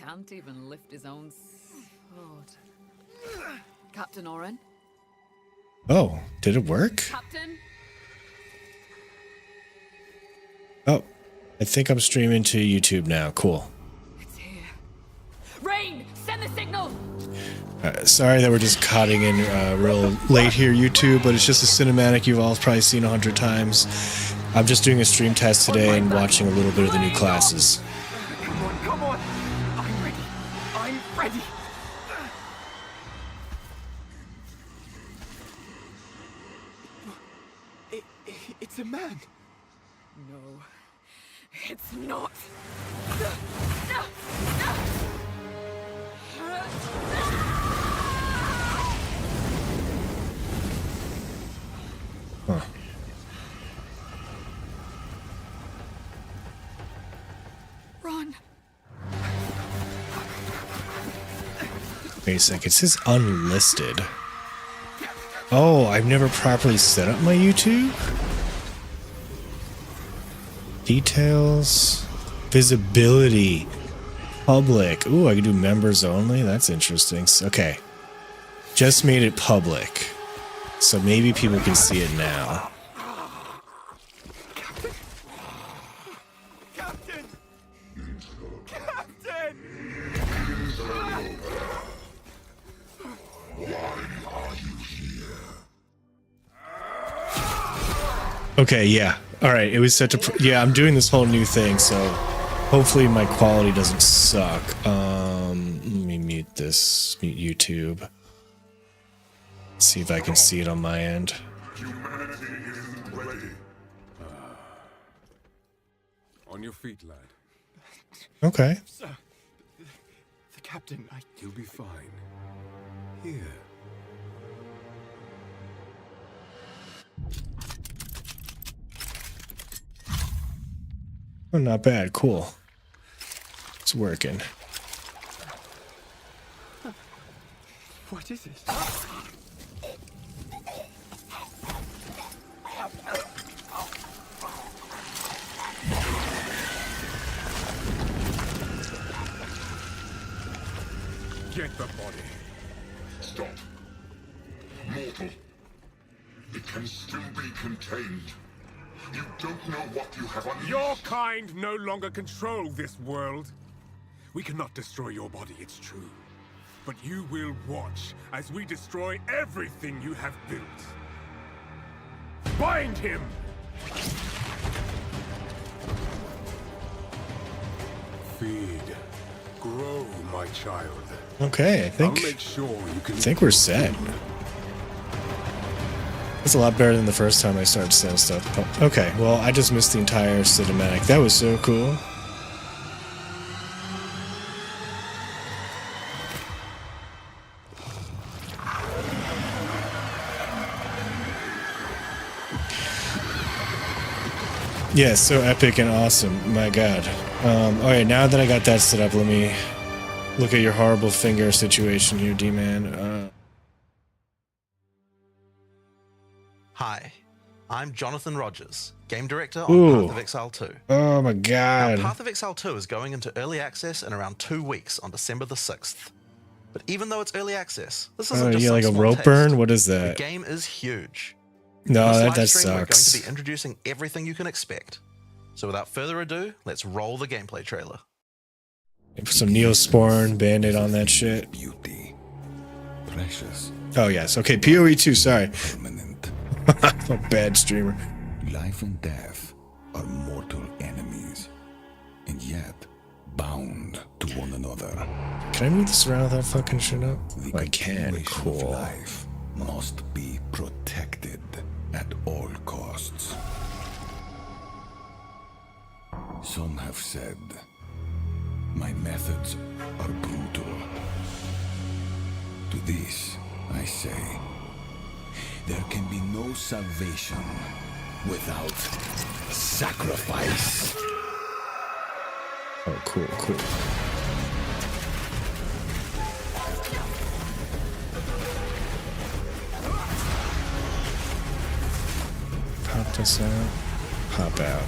can't even lift his own sword. Captain Oren? Oh, did it work? Captain? Oh, I think I'm streaming to YouTube now. Cool. It's here. Rain! Send the signal! Sorry that we're just cutting in real late here, YouTube, but it's just a cinematic you've all probably seen 100 times. I'm just doing a stream test today and watching a little bit of the new classes. Come on! I'm ready! I'm ready! It's a man! No, it's not. Huh. Run. Wait a sec, it says unlisted. Oh, I've never properly set up my YouTube? Details, visibility, public. Ooh, I can do members only. That's interesting. Okay, just made it public, so maybe people can see it now. Captain! Captain! Captain! Okay, yeah. All right, it was set to. Yeah, I'm doing this whole new thing, so hopefully my quality doesn't suck. Let me mute this. Mute YouTube. See if I can see it on my end. Humanity isn't ready. On your feet, lad. Okay. Sir, the captain, You'll be fine. Here. Oh, not bad. Cool. It's working. What is it? Get the body. Stop. Mortal. It can still be contained. You don't know what you have unleashed. Your kind no longer control this world. We cannot destroy your body, it's true. But you will watch as we destroy everything you have built. Bind him! Feed. Grow, my child. Okay, I I'll make sure you can. I think we're set. That's a lot better than the first time I started saying stuff. Okay, well, I just missed the entire cinematic. That was so cool. Yeah, so epic and awesome. My god. Alright, now that I got that set up, let me look at your horrible finger situation here, D-Man. Hi, I'm Jonathan Rogers, Game Director on Ooh. Path of Exile 2. Oh my Now, god. Path of Exile 2 is going into early access in around 2 weeks on December the 6th. But even though it's early access, this isn't just yeah, some like a small rope taste. burn? What is The that? game is huge. No, In this that live stream, We're going sucks. to be introducing everything you can expect. So without further ado, let's roll the gameplay trailer. Put some Neosporin Band-Aid on that shit. Beauty, precious, Oh yes, okay, PoE 2, sorry. permanent. I'm a bad streamer. Life and death are mortal enemies, and yet bound to one another. Can I move this around without fucking shit up? The Oh, I can, continuation of cool. life must be protected at all costs. Some have said my methods are brutal. To this, I say, there can be no salvation without sacrifice. Oh, cool, cool. Pop this out. Pop out.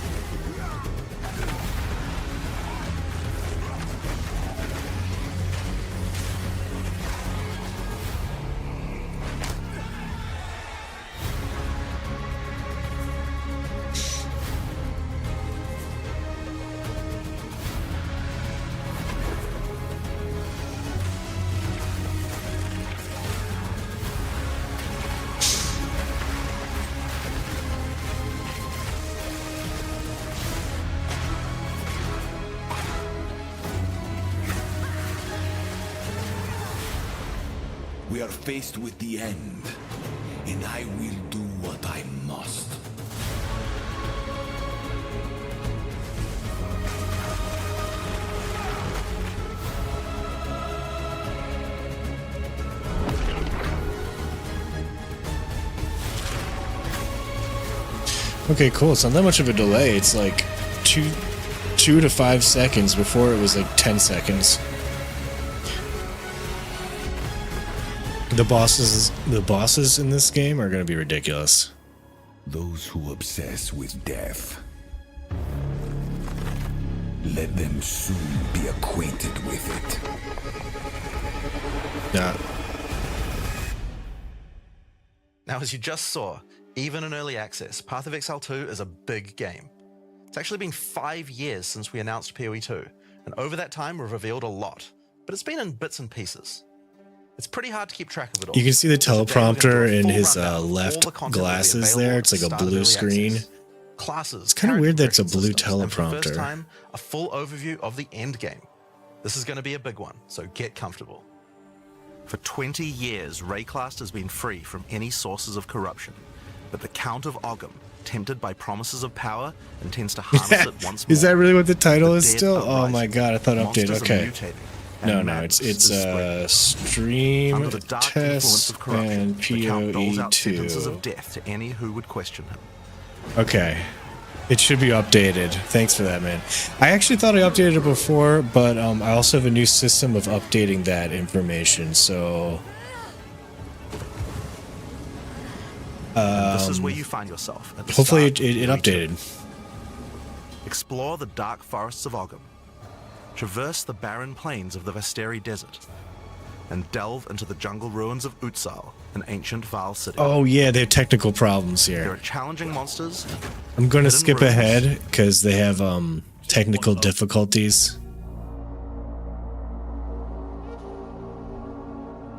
We are faced with the end, and I will do what I must. Okay, cool. It's not that much of a delay. It's like 2 to 5 seconds. Before it was like 10 seconds. The bosses in this game are going to be ridiculous. Those who obsess with death, let them soon be acquainted with it. Yeah. Now, as you just saw, even in early access, Path of Exile 2 is a big game. It's actually been 5 years since we announced PoE 2, and over that time we've revealed a lot, but it's been in bits and pieces. It's pretty hard to keep track of it all. You can see the So today we're gonna do a teleprompter in full his rundown of all left the content that will be glasses available there. at It's like the a start of blue early screen. access. Classes, It's kinda character weird that it's a progression blue systems, and for the first teleprompter. time, a full overview of the Endgame. This is going to be a big one, so get comfortable. For 20 years, Rayclast has been free from any sources of corruption, but the Count of Ogham, tempted by promises of power, intends to harness it once more. Is that really what the title The is dead still? are Oh my rising, god, I thought updated. monsters are Okay. mutating, No, and no, madness it's is spreading. stream Under the dark influence test of corruption, and the Count doles out sentences PoE2. of death to any who would question him. Okay. It should be updated. Thanks for that, man. I actually thought I updated it before, but I also have a new system of updating that information, so... And this is where you find yourself. At the Hopefully start it of PoE2. updated. Explore the dark forests of Ogham. Traverse the barren plains of the Vasteri Desert. And delve into the jungle ruins of Utsal, an ancient Val city. Oh yeah, they have technical problems There here. are challenging monsters. I'm going to hidden skip rooms, ahead because they have technical difficulties.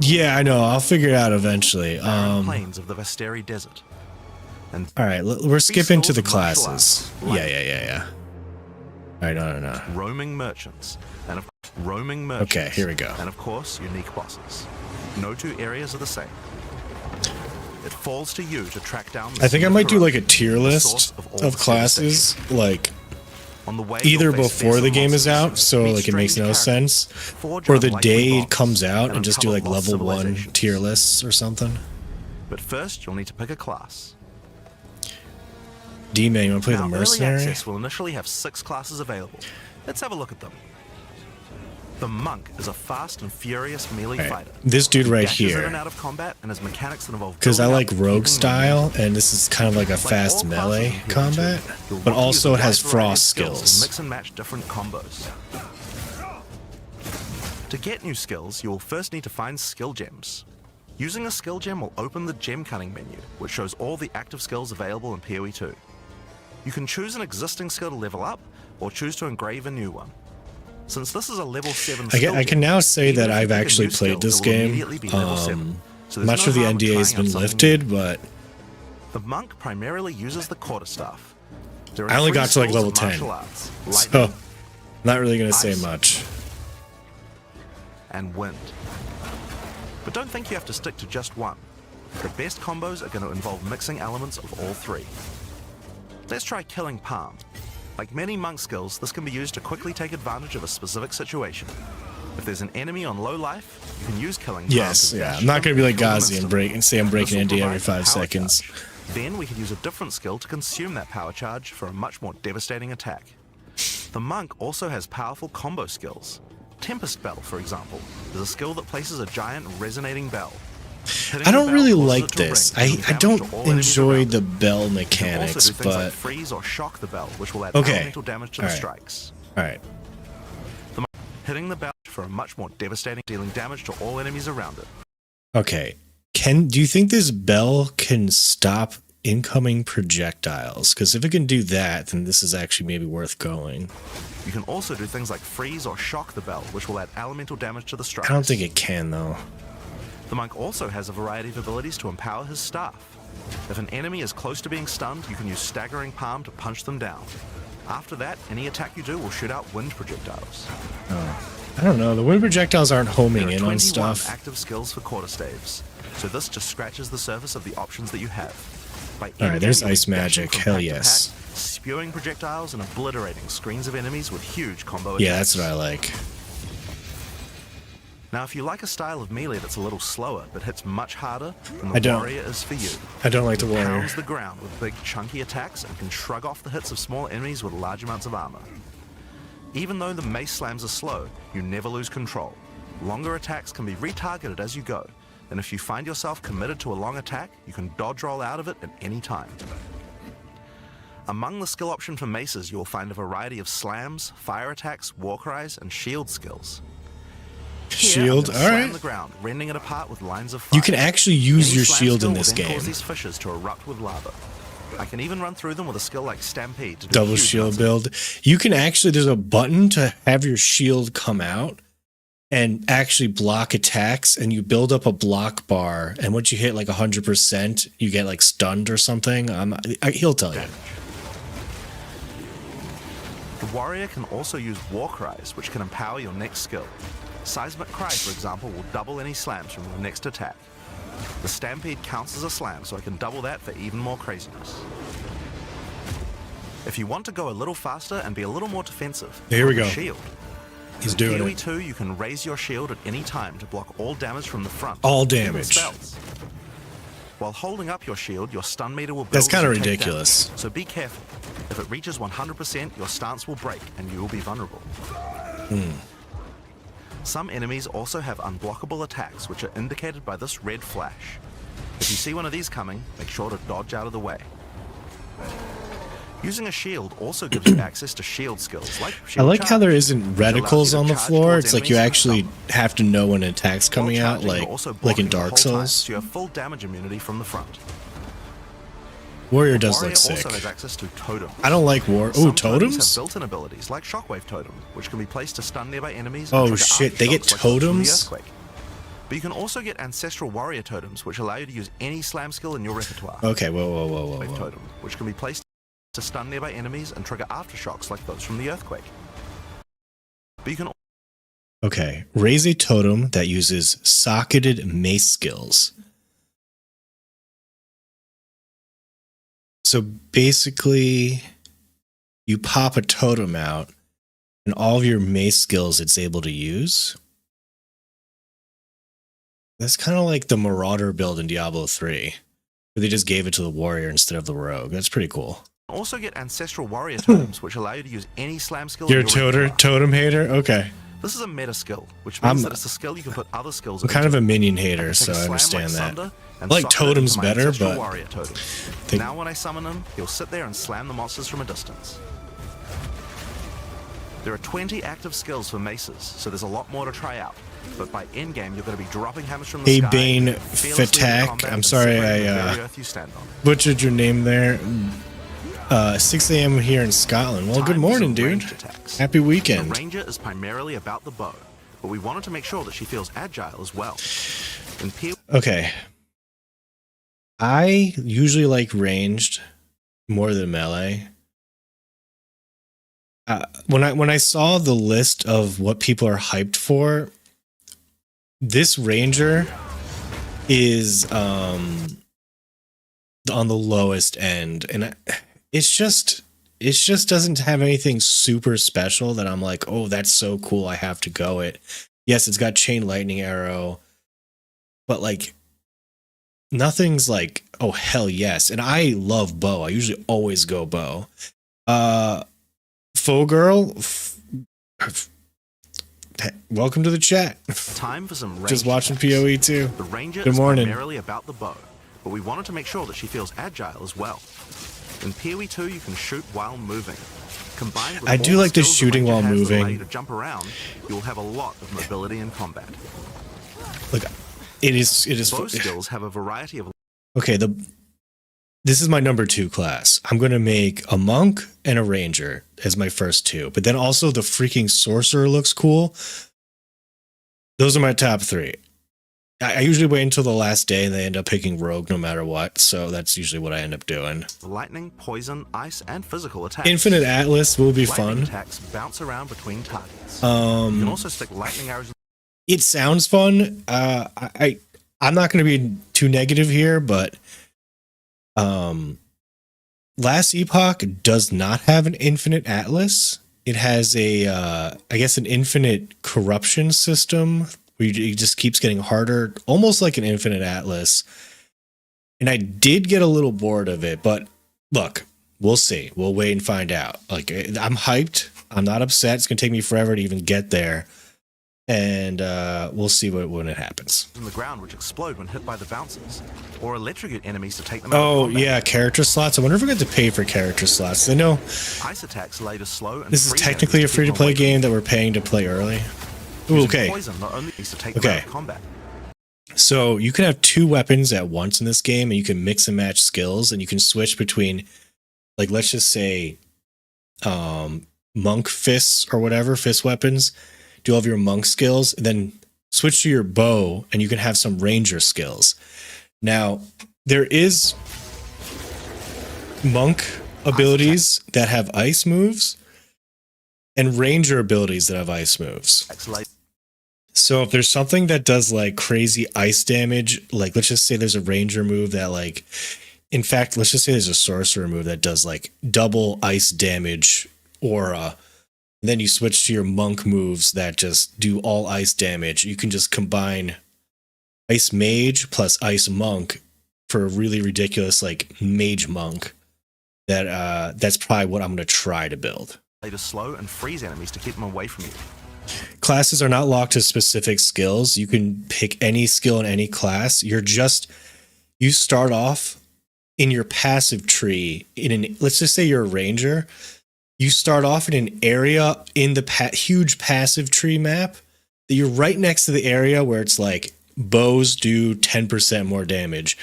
Yeah, I know. I'll figure it out eventually. barren plains of the Vasteri Desert. And All right, we're skipping to the skills of martial classes. arts, like- Yeah. All right, no. roaming merchants. Okay, here we go. And of course, unique bosses. No two areas are the same. It falls to you to track down the I think I scene of might do like a corruption, tier the list source of all of the classes, like On the way, either you'll face before the fearsome game is monsters, out, so meet like it makes strange no characters, sense, forge or the unlikely day it bonds, comes out and just do uncover like lost level 1 civilizations. tier lists or something. But first, you'll need to pick a class. D-Man, you want to play Now, the early Mercenary? access will initially have 6 classes available. Let's have a look at them. The Monk is a fast and furious melee Right. fighter. This dude right Dashes in and here. out of combat and has mechanics that involve Because I building like up, rogue keeping style, and this is kind of like a Like fast all melee classes in PoE2, combat, you'll but want to use also a it has wide variety of frost skills and skills. mix and match different combos. To get new skills, you will first need to find skill gems. Using a skill gem will open the gem cutting menu, which shows all the active skills available in PoE 2. You can choose an existing skill to level up, or choose to engrave a new one. Since this is a level 7 skill I can gem, now say even that if you I've pick a actually new skill, played this it will game. immediately be level 7. So I'm there's not no sure the harm in NDA has trying been out something new. lifted, but The Monk primarily uses the quarterstaff. There are I only three got to like schools level of 10, martial arts, so lightning not really going to say Ice. much. and wind. But don't think you have to stick to just one. The best combos are going to involve mixing elements of all three. Let's try Killing Palm. Like many monk skills, this can be used to quickly take advantage of a specific situation. If there's an enemy on low life, you can use Killing Palm. Yes, to yeah. dash I'm not going to be like kill them Ghazi and instantly. say I'm This breaking will ND every provide 5 power seconds. charge. Then we can use a different skill to consume that power charge for a much more devastating attack. The Monk also has powerful combo skills. Tempest Bell, for example, is a skill that places a giant resonating bell. Hitting I the don't bell really causes like it to this. ring, I dealing damage don't to all enemies enjoy around the it. bell You can mechanics, also do things like but freeze or shock the bell, which will add Okay. elemental damage to the Alright. strikes. all right. Hitting the bell for a much more devastating, dealing damage to all enemies around it. Okay. Do you think this bell can stop incoming projectiles? Because if it can do that, then this is actually maybe worth going. You can also do things like freeze or shock the bell, which will add elemental damage to the strikes. I don't think it can though. The Monk also has a variety of abilities to empower his staff. If an enemy is close to being stunned, you can use Staggering Palm to punch them down. After that, any attack you do will shoot out wind projectiles. I don't know. The wind projectiles aren't homing There are in on 21 stuff. active skills for quarterstaves, so this just scratches the surface of the options that you have. By All right, there's endgame, you'll ice be dashing magic. from Hell pack to yes. pack, spewing projectiles and obliterating screens of enemies with huge combo Yeah, attacks. that's what I like. Now, if you like a style of melee that's a little slower but hits much harder, then I the don't. warrior is for you. I don't like the warrior. Pounds the ground with big chunky attacks and can shrug off the hits of small enemies with large amounts of armor. Even though the mace slams are slow, you never lose control. Longer attacks can be retargeted as you go, and if you find yourself committed to a long attack, you can dodge roll out of it at any time. Among the skill option for maces, you will find a variety of slams, fire attacks, war cries, and shield skills. Here, Shield, I'm gonna slam alright. the ground, rending it apart with lines of fire. You can actually use Any your slam shield skill in will this then game. cause these fissures to erupt with lava. I can even run through them with a skill like Stampede to do Double huge shield amounts of- build. You can actually, there's a button to have your shield come out and actually block attacks, and you build up a block bar, and once you hit like 100%, you get like stunned or something. He'll tell you. The warrior can also use war cries, which can empower your next skill. Seismic Cry, for example, will double any slams from your next attack. The Stampede counts as a slam, so I can double that for even more craziness. If you want to go a little faster and be a little more defensive, Here we put a go. Shield. He's In doing PoE it. 2, you can raise your shield at any time to block all damage from the front. All even damage. spells. While holding up your shield, your stun meter will build. That's as kinda you take ridiculous. damage, so be careful. If it reaches 100%, your stance will break and you will be vulnerable. Some enemies also have unblockable attacks, which are indicated by this red flash. If you see one of these coming, make sure to dodge out of the way. Using a shield also gives you access to shield skills like I shield like how charge, there isn't which allows you reticles to on the charge floor. towards It's like you enemies and actually stun them. have to know when an attack's coming While out, charging, like you're also in blocking the Dark whole time, Souls. so you have full damage immunity from the front. Warrior does Warrior look sick. also has access to totems. I don't like war. Some Ooh, totems? have built-in abilities like Shockwave Totem, which can be placed to stun nearby enemies. Oh, and trigger shit, they get aftershocks like those from the totems? Earthquake. But you can also get Ancestral Warrior Totems, which allow you to use any slam skill in your repertoire. Okay, whoa. Shockwave Totem, which can be placed to stun nearby enemies and trigger aftershocks like those from the Earthquake. But you can Okay, raise a totem that uses socketed mace skills. So basically, you pop a totem out, and all of your mace skills it's able to use. That's kind of like the Marauder build in Diablo 3, where they just gave it to the warrior instead of the rogue. That's pretty cool. also get Ancestral Warrior Totems, which allow you to use any slam skill You're a in your repertoire. totem hater? Okay. This is a meta skill, which means I'm- that it's a skill you can put other skills I'm kind of into. a minion I hater, can so take a I slam understand like that. Sunder and I like socket it totems into my better, Ancestral but Warrior Totem. think- Now when I summon him, he'll sit there and slam the monsters from a distance. There are 20 active skills for maces, so there's a lot more to try out. But by endgame, you're going to be dropping hammers from the Hey, sky. Bane fearlessly into Fatak, combat I'm and sorry separating I, the very earth you stand on. butchered your name there. 6 a.m. here in Scotland. Well, Time good for morning, some dude. ranged attacks. Happy The weekend. ranger is primarily about the bow, but we wanted to make sure that she feels agile as well. In PoE, Okay. I usually like ranged more than melee. When I saw the list of what people are hyped for, this ranger is on the lowest end, and it just doesn't have anything super special that I'm like, oh, that's so cool, I have to go it. Yes, it's got chain lightning arrow, but like nothing's like, oh hell yes. And I love bow. I usually always go bow. Faux girl, welcome to the chat. time for some ranged Just watching attacks. PoE too. The ranger Good is morning. primarily about the bow, but we wanted to make sure that she feels agile as well. In PoE 2, you can shoot while moving. Combined with I all do like the skills shooting ranger while has that allow moving. you to jump around, you will have a lot of mobility in combat. Look, it is Bow skills have a variety of okay. This is my number 2 class. I'm gonna make a monk and a ranger as my first 2, but then also the freaking sorcerer looks cool. Those are my top 3. I usually wait until the last day and they end up picking rogue no matter what. So that's usually what I end up doing. Lightning, poison, ice, and physical attacks. Infinite Atlas will be Lightning fun. attacks bounce around between targets. You can also stick lightning arrows. It sounds fun. I'm not going to be too negative here, but Last Epoch does not have an infinite atlas. It has a, I guess, an infinite corruption system where it just keeps getting harder, almost like an infinite atlas. And I did get a little bored of it, but look, we'll see. We'll wait and find out. Like, I'm hyped. I'm not upset. It's going to take me forever to even get there. And we'll see when it happens. In the ground, which explode when hit by the bouncers, or electrocute enemies to take them out. Oh yeah, character slots. I wonder if we got to pay for character slots. I know ice attacks later slow. And this is technically a free-to-play game that we're paying to play early. Ooh, okay. Poison not only to take them out of combat. So you can have 2 weapons at once in this game, and you can mix and match skills, and you can switch between, like, let's just say, monk fists or whatever, fist weapons. Do all of your monk skills, and then switch to your bow, and you can have some ranger skills. Now, there is monk abilities that have ice moves, and ranger abilities that have ice moves. So if there's something that does like crazy ice damage, like let's just say there's a ranger move that like, in fact, let's just say there's a sorcerer move that does like double ice damage aura. Then you switch to your monk moves that just do all ice damage. You can just combine ice mage plus ice monk for a really ridiculous like mage monk. That's probably what I'm going to try to build. To slow and freeze enemies to keep them away from you. Classes are not locked to specific skills. You can pick any skill in any class. You start off in your passive tree let's just say you're a ranger. You start off in an area in the huge passive tree map that you're right next to the area where it's like bows do 10% more damage,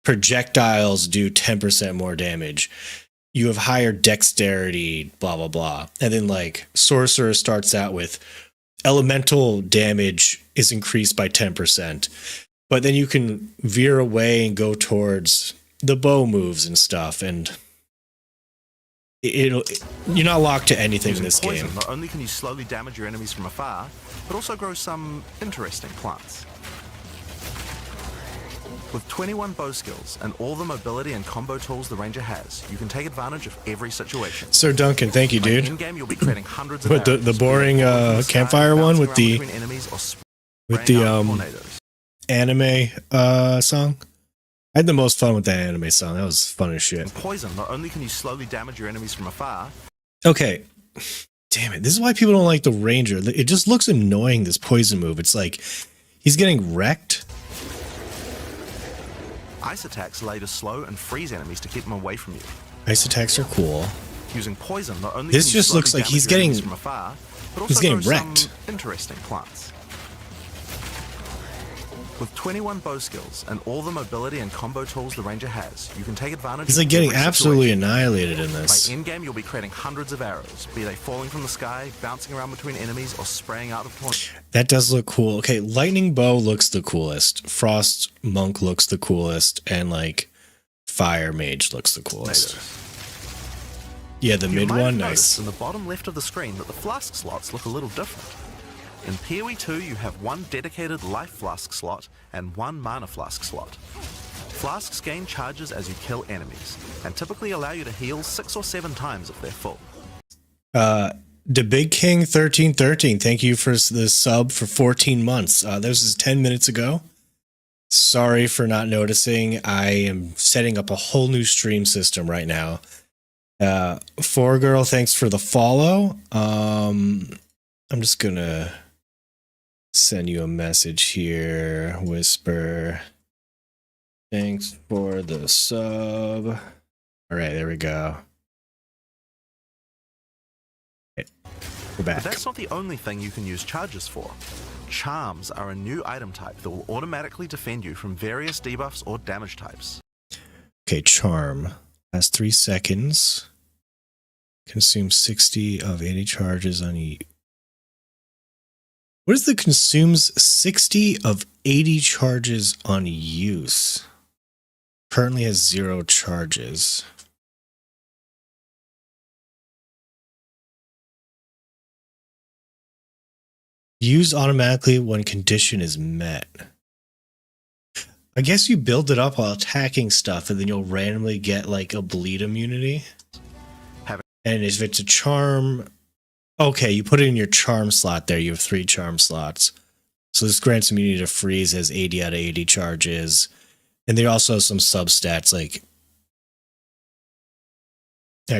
projectiles do 10% more damage. You have higher dexterity, blah, blah, blah. And then like Sorcerer starts out with elemental damage is increased by 10%. But then you can veer away and go towards the bow moves and stuff. And you're not locked to anything in this game. Not only can you slowly damage your enemies from afar, but also grow some interesting plants. With 21 bow skills and all the mobility and combo tools the ranger has, you can take advantage of every situation. Sir Duncan, thank you, dude. In game, you'll be creating hundreds of with the boring campfire one with the anime song. I had the most fun with that anime song. That was fun as shit. Poison. Not only can you slowly damage your enemies from afar. Okay. Damn it. This is why people don't like the ranger. It just looks annoying, this poison move. It's like he's getting wrecked. Ice attacks later slow and freeze enemies to keep them away from you. Ice attacks are cool. Using poison, not only this just looks like he's getting from afar, but also wrecked. Interesting plants. With 21 bow skills and all the mobility and combo tools the ranger has, you can take advantage. He's like getting absolutely annihilated in this. By in-game, you'll be creating hundreds of arrows, be they falling from the sky, bouncing around between enemies, or spraying out of points. That does look cool. Okay, lightning bow looks the coolest. Frost monk looks the coolest, and like fire mage looks the coolest. Yeah, the mid one, nice. In the bottom left of the screen, that the flask slots look a little different. In PoE 2, you have one dedicated life flask slot and one mana flask slot. Flasks gain charges as you kill enemies, and typically allow you to heal 6 or 7 times if they're full. The Big King 1313, thank you for the sub for 14 months. This was 10 minutes ago. Sorry for not noticing. I am setting up a whole new stream system right now. Four Girl, thanks for the follow. I'm just gonna send you a message here. Whisper. Thanks for the sub. All right, there we go. Okay, we're back. But that's not the only thing you can use charges for. Charms are a new item type that will automatically defend you from various debuffs or damage types. Okay, charm. Lasts 3 seconds. Consume 60 of 80 charges on each. What is the consumes 60 of 80 charges on use? Currently has 0 charges. Used automatically when condition is met. I guess you build it up while attacking stuff and then you'll randomly get like a bleed immunity. And if it's a charm, okay, you put it in your charm slot there. You have 3 charm slots. So this grants immunity to freeze, has 80 out of 80 charges. And there are also some substats like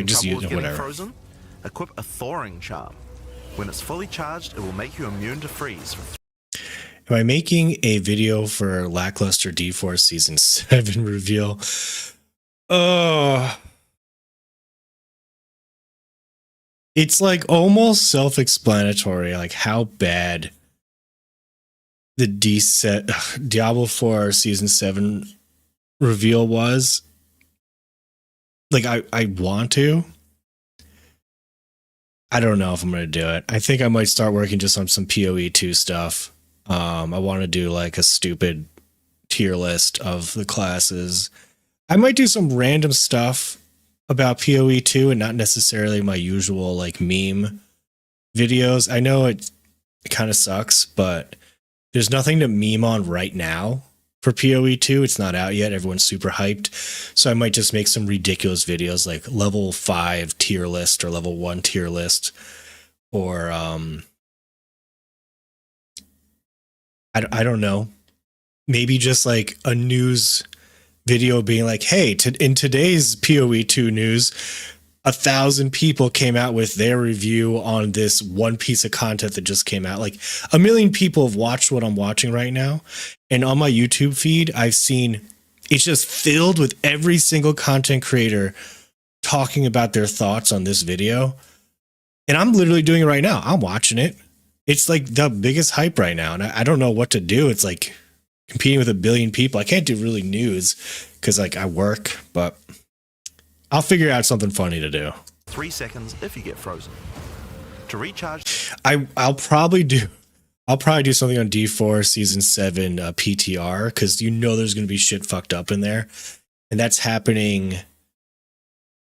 just use it, whatever. Frozen? Equip a thawing charm. When it's fully charged, it will make you immune to freeze. Am I making a video for lackluster D4 season 7 reveal? It's like almost self-explanatory, like how bad the Diablo 4 season 7 reveal was. Like I want to. I don't know if I'm going to do it. I think I might start working just on some PoE 2 stuff. I want to do like a stupid tier list of the classes. I might do some random stuff about PoE 2 and not necessarily my usual like meme videos. I know it kind of sucks, but there's nothing to meme on right now for PoE 2. It's not out yet. Everyone's super hyped. So I might just make some ridiculous videos like level 5 tier list or level 1 tier list, or I don't know. Maybe just like a news video being like, hey, in today's PoE 2 news, 1,000 people came out with their review on this one piece of content that just came out. Like 1 million people have watched what I'm watching right now. And on my YouTube feed, I've seen it's just filled with every single content creator talking about their thoughts on this video. And I'm literally doing it right now. I'm watching it. It's like the biggest hype right now. And I don't know what to do. It's like competing with 1 billion people. I can't do really news because like I work, but I'll figure out something funny to do. 3 seconds if you get frozen. To recharge, I'll probably do something on D4 season 7 PTR, because you know there's going to be shit fucked up in there, and that's happening.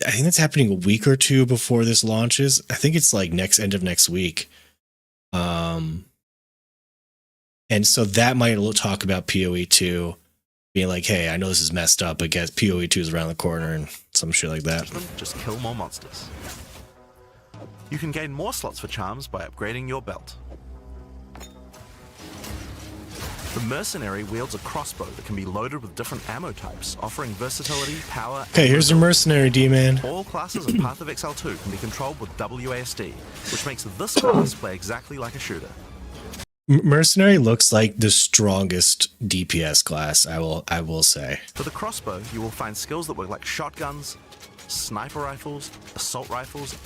I think that's happening a week or 2 before this launches. I think it's like end of next week. And so that might talk about PoE 2. Being like, hey, I know this is messed up, but guess PoE 2 is around the corner and some shit like that. Just kill more monsters. You can gain more slots for charms by upgrading your belt. The Mercenary wields a crossbow that can be loaded with different ammo types, offering versatility, power, Okay, here's your Mercenary, D-Man. All classes in Path of Exile 2 can be controlled with WASD, which makes this class play exactly like a shooter. Mercenary looks like the strongest DPS class, I will say. For the crossbow, you will find skills that work like shotguns, sniper rifles, assault rifles,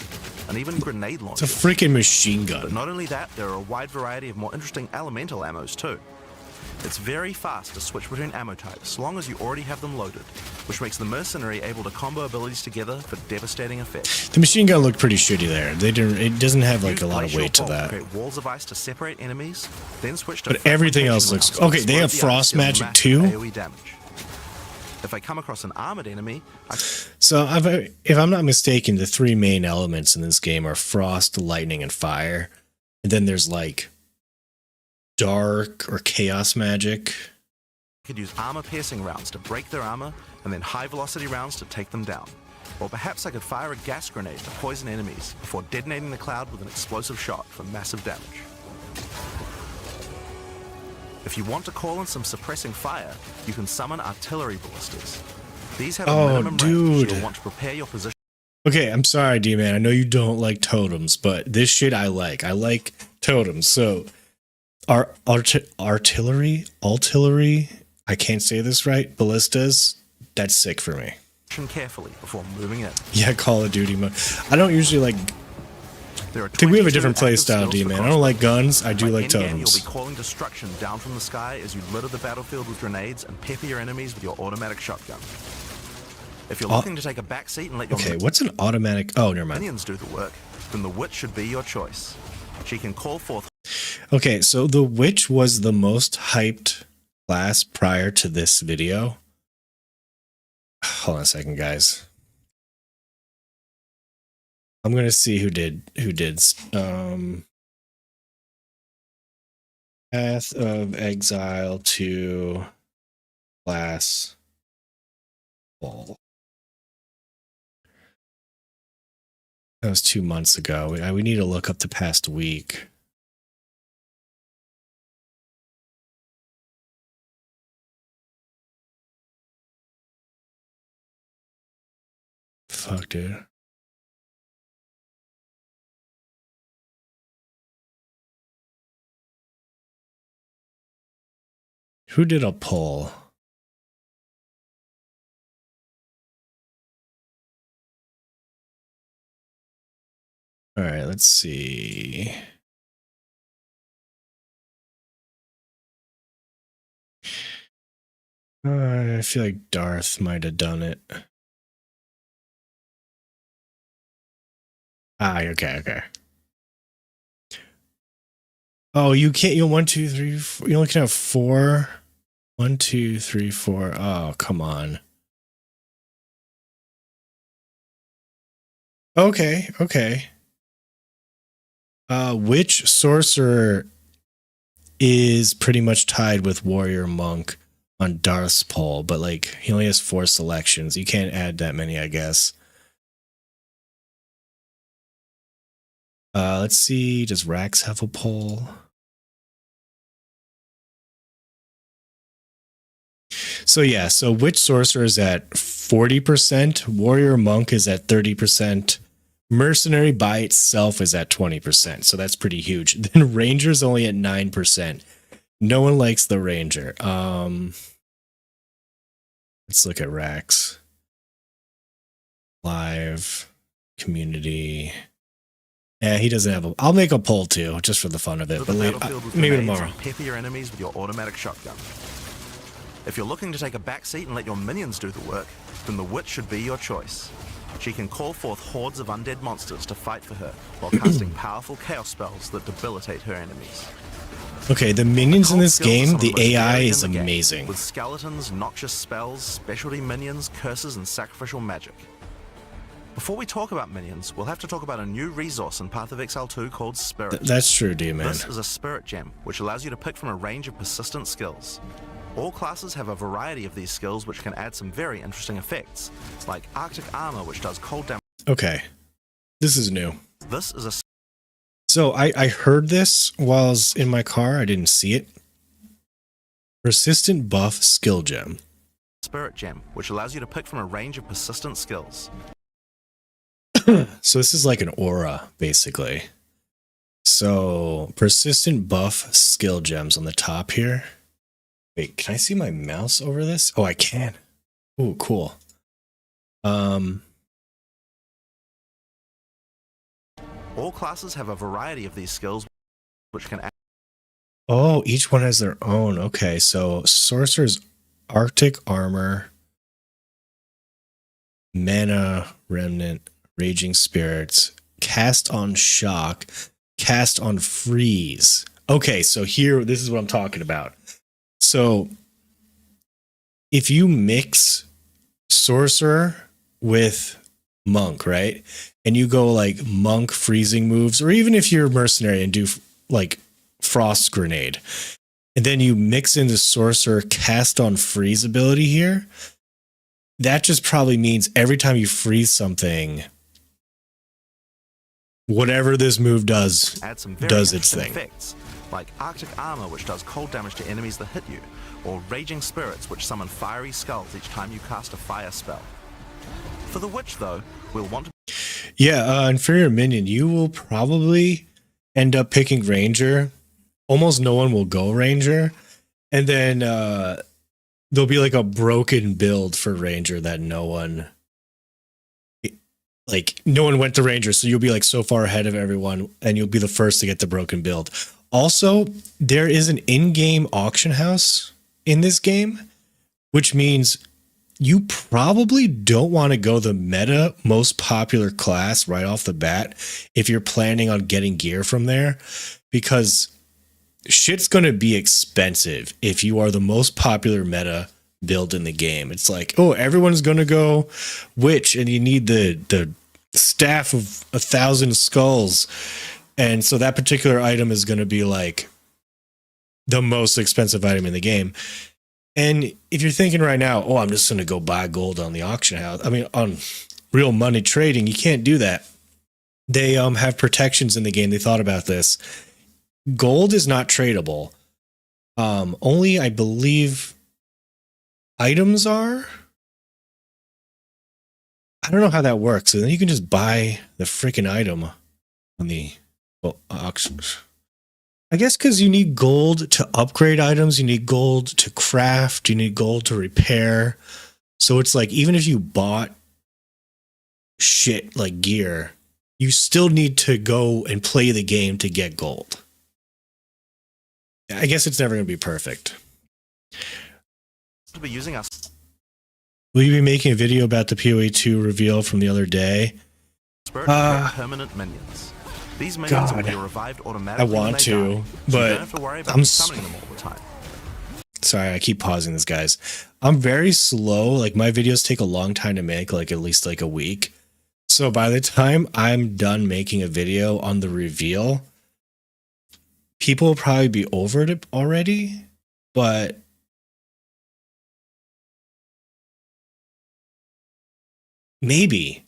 and even grenade It's a launchers. freaking machine gun. But not only that, there are a wide variety of more interesting elemental ammos too. It's very fast to switch between ammo types, so long as you already have them loaded, which makes the Mercenary able to combo abilities together for devastating effect. The machine gun looked pretty shitty there. It doesn't have like Use a lot of glacial weight to bolt that. create walls of ice to separate enemies, then switch to But everything else fragmentation looks rounds to okay. They have explode the ice, frost dealing magic massive too. AoE damage. If I come across an armored enemy, So if I'm not mistaken, the 3 main elements in this game are frost, lightning, and fire. And then there's like dark or chaos magic. could use armor-piercing rounds to break their armor, and then high-velocity rounds to take them down. Or perhaps I could fire a gas grenade to poison enemies before detonating the cloud with an explosive shot for massive damage. If you want to call in some suppressing fire, you can summon artillery ballistas. These have a minimum range, so you'll want to prepare your position. Okay, I'm sorry, D-Man. I know you don't like totems, but this shit I like. I like totems. So, artillery, I can't say this right, ballistas, that's sick for me. Carefully before moving in. Yeah, Call of Duty mode. I don't usually like... There are I think we have a 22 different play active style, skills for D-Man. I crossbow. don't like guns, I do By like endgame, totems. You'll be calling destruction down from the sky as you litter the battlefield with grenades and pepper your enemies with your automatic shotgun. If you're looking to take a back seat and let your Okay, what's an automatic... Oh, never mind. minions do the work, then the witch should be your choice. She can call forth Okay, so the witch was the most hyped class prior to this video. Hold on a second, guys. I'm gonna see who did Path of Exile to class ball. That was 2 months ago. We need to look up the past week. Fuck, dude. Who did a poll? All right, let's see. I feel like Darth might have done it. Okay. Oh, you can't. You 1, 2, 3, 4. You only can have 4. 1, 2, 3, 4. Oh, come on. Okay. Which sorcerer is pretty much tied with warrior monk on Darth's poll, but like he only has 4 selections. You can't add that many, I guess. Let's see. Does Rax have a poll? So yeah, so witch sorcerer is at 40%, warrior monk is at 30%, mercenary by itself is at 20%. So that's pretty huge. Then ranger's only at 9%. No one likes the ranger. Let's look at Rax. Live community. Yeah, he doesn't have a. I'll make a poll too, just for the fun of it. But maybe tomorrow. Pepper your enemies with your automatic shotgun. If you're looking to take a back seat and let your minions do the work, then the witch should be your choice. She can call forth hordes of undead monsters to fight for her, while casting powerful chaos spells that debilitate her enemies. Okay, the minions in this game, the AI is amazing. With skeletons, noxious spells, specialty minions, curses, and sacrificial magic. Before we talk about minions, we'll have to talk about a new resource in Path of Exile 2 called Spirit. That's true, D-Man. This is a spirit gem, which allows you to pick from a range of persistent skills. All classes have a variety of these skills which can add some very interesting effects, like Arctic Armor, which does cold damage. Okay, this is new. This is a... So I heard this while I was in my car. I didn't see it. Persistent buff skill gem. Spirit gem, which allows you to pick from a range of persistent skills. So this is like an aura, basically. So persistent buff skill gems on the top here. Wait, can I see my mouse over this? Oh, I can. Oh, cool. All classes have a variety of these skills which can add... Oh, each one has their own. Okay, so Sorcerer's Arctic Armor, Mana Remnant, Raging Spirits, Cast on Shock, Cast on Freeze. Okay, so here, this is what I'm talking about. So if you mix Sorcerer with Monk, right? And you go like Monk freezing moves, or even if you're Mercenary and do like Frost Grenade, and then you mix in the Sorcerer Cast on Freeze ability here, that just probably means every time you freeze something, whatever this move does its thing. Effects, like Arctic Armor, which does cold damage to enemies that hit you, or Raging Spirits, which summon fiery skulls each time you cast a fire spell. For the witch, though, we'll want to... Yeah, inferior minion, you will probably end up picking Ranger. Almost no one will go Ranger. And then there'll be like a broken build for Ranger that no one went to Ranger, so you'll be like so far ahead of everyone, and you'll be the first to get the broken build. Also, there is an in-game auction house in this game, which means you probably don't want to go the meta most popular class right off the bat if you're planning on getting gear from there, because shit's going to be expensive if you are the most popular meta build in the game. It's like, oh, everyone's going to go witch and you need the staff of 1,000 skulls. And so that particular item is going to be like the most expensive item in the game. And if you're thinking right now, oh, I'm just going to go buy gold on the auction house. I mean, on real money trading, you can't do that. They have protections in the game. They thought about this. Gold is not tradable. Only, I believe, items are. I don't know how that works. So then you can just buy the freaking item on the auction. I guess because you need gold to upgrade items, you need gold to craft, you need gold to repair. So it's like, even if you bought shit like gear, you still need to go and play the game to get gold. I guess it's never going to be perfect. To be using us. Will you be making a video about the PoE 2 reveal from the other day? Spirit permanent minions. These minions will be revived automatically. I want to, so you but don't have to worry about I'm summoning them all the time. Sorry, I keep pausing this, guys. I'm very slow. Like, my videos take a long time to make, like at least like a week. So by the time I'm done making a video on the reveal, people will probably be over it already. But maybe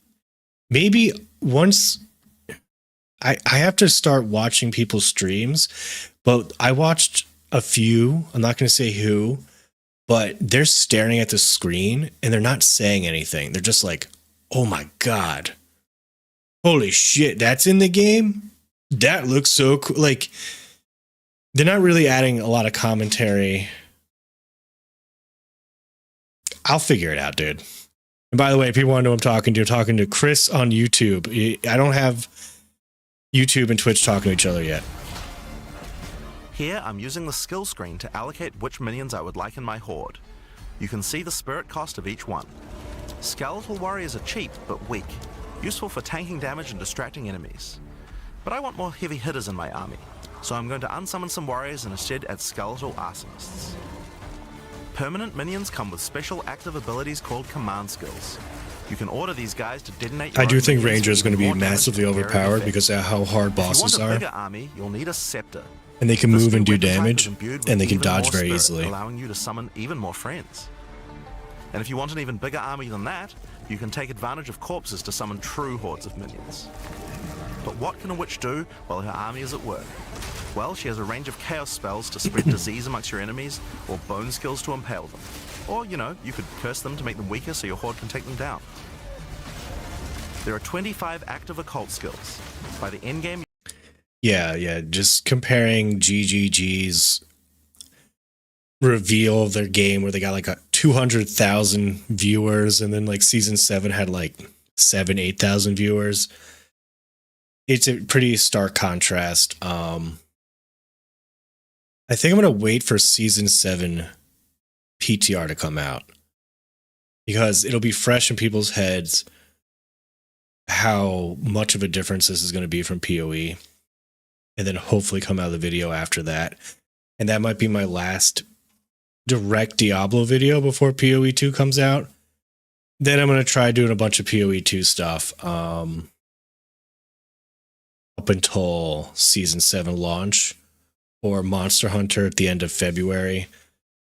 once I have to start watching people's streams, but I watched a few, I'm not going to say who, but they're staring at the screen and they're not saying anything. They're just like, oh my God, holy shit, that's in the game? That looks so cool. Like, they're not really adding a lot of commentary. I'll figure it out, dude. And by the way, if people want to know who I'm talking to Chris on YouTube. I don't have YouTube and Twitch talking to each other yet. Here, I'm using the skill screen to allocate which minions I would like in my horde. You can see the spirit cost of each one. Skeletal warriors are cheap, but weak. Useful for tanking damage and distracting enemies. But I want more heavy hitters in my army, so I'm going to unsummon some warriors and instead add skeletal arsonists. Permanent minions come with special active abilities called command skills. You can order these guys to detonate your I do own think minions Ranger is for going to be more damage massively and very overpowered effective. because of how hard bosses If you want a are. bigger army, you'll need a scepter. And they can This move new and do weapon type damage, is imbued with and they can even dodge more very spirit, easily. allowing you to summon even more friends. And if you want an even bigger army than that, you can take advantage of corpses to summon true hordes of minions. But what can a witch do while her army is at work? Well, she has a range of chaos spells to spread disease amongst your enemies, or bone skills to impale them. Or, you know, you could curse them to make them weaker so your horde can take them down. There are 25 active occult skills. By the endgame, Yeah, just comparing GGG's reveal of their game where they got like 200,000 viewers, and then like season 7 had like 8,000 viewers. It's a pretty stark contrast. I think I'm gonna wait for season 7 PTR to come out because it'll be fresh in people's heads how much of a difference this is going to be from PoE, and then hopefully come out of the video after that. And that might be my last direct Diablo video before PoE 2 comes out. Then I'm going to try doing a bunch of PoE 2 stuff up until season 7 launch or Monster Hunter at the end of February.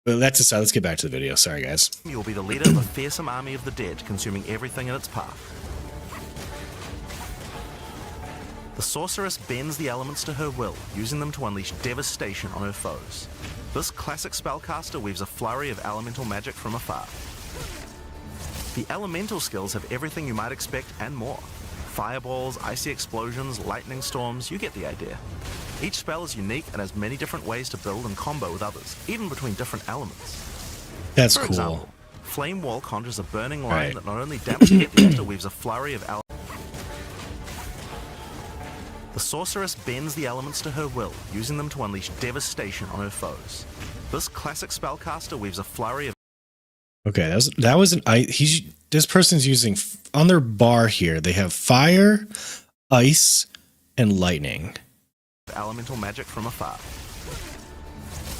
But that's aside. Let's get back to the video. Sorry, guys. you'll be the leader of a fearsome army of the dead, consuming everything in its path. The Sorceress bends the elements to her will, using them to unleash devastation on her foes. This classic spellcaster weaves a flurry of elemental magic from afar. The elemental skills have everything you might expect and more. Fireballs, icy explosions, lightning storms, you get the idea. Each spell is unique and has many different ways to build and combo with others, even between different elements. That's For cool. example, Flame Wall conjures a burning line Right. that not only damages but also weaves a flurry of The Sorceress bends the elements to her will, using them to unleash devastation on her foes. This classic spellcaster weaves a flurry of Okay, that was an this person's using on their bar here. They have fire, ice, and lightning. Elemental magic from afar.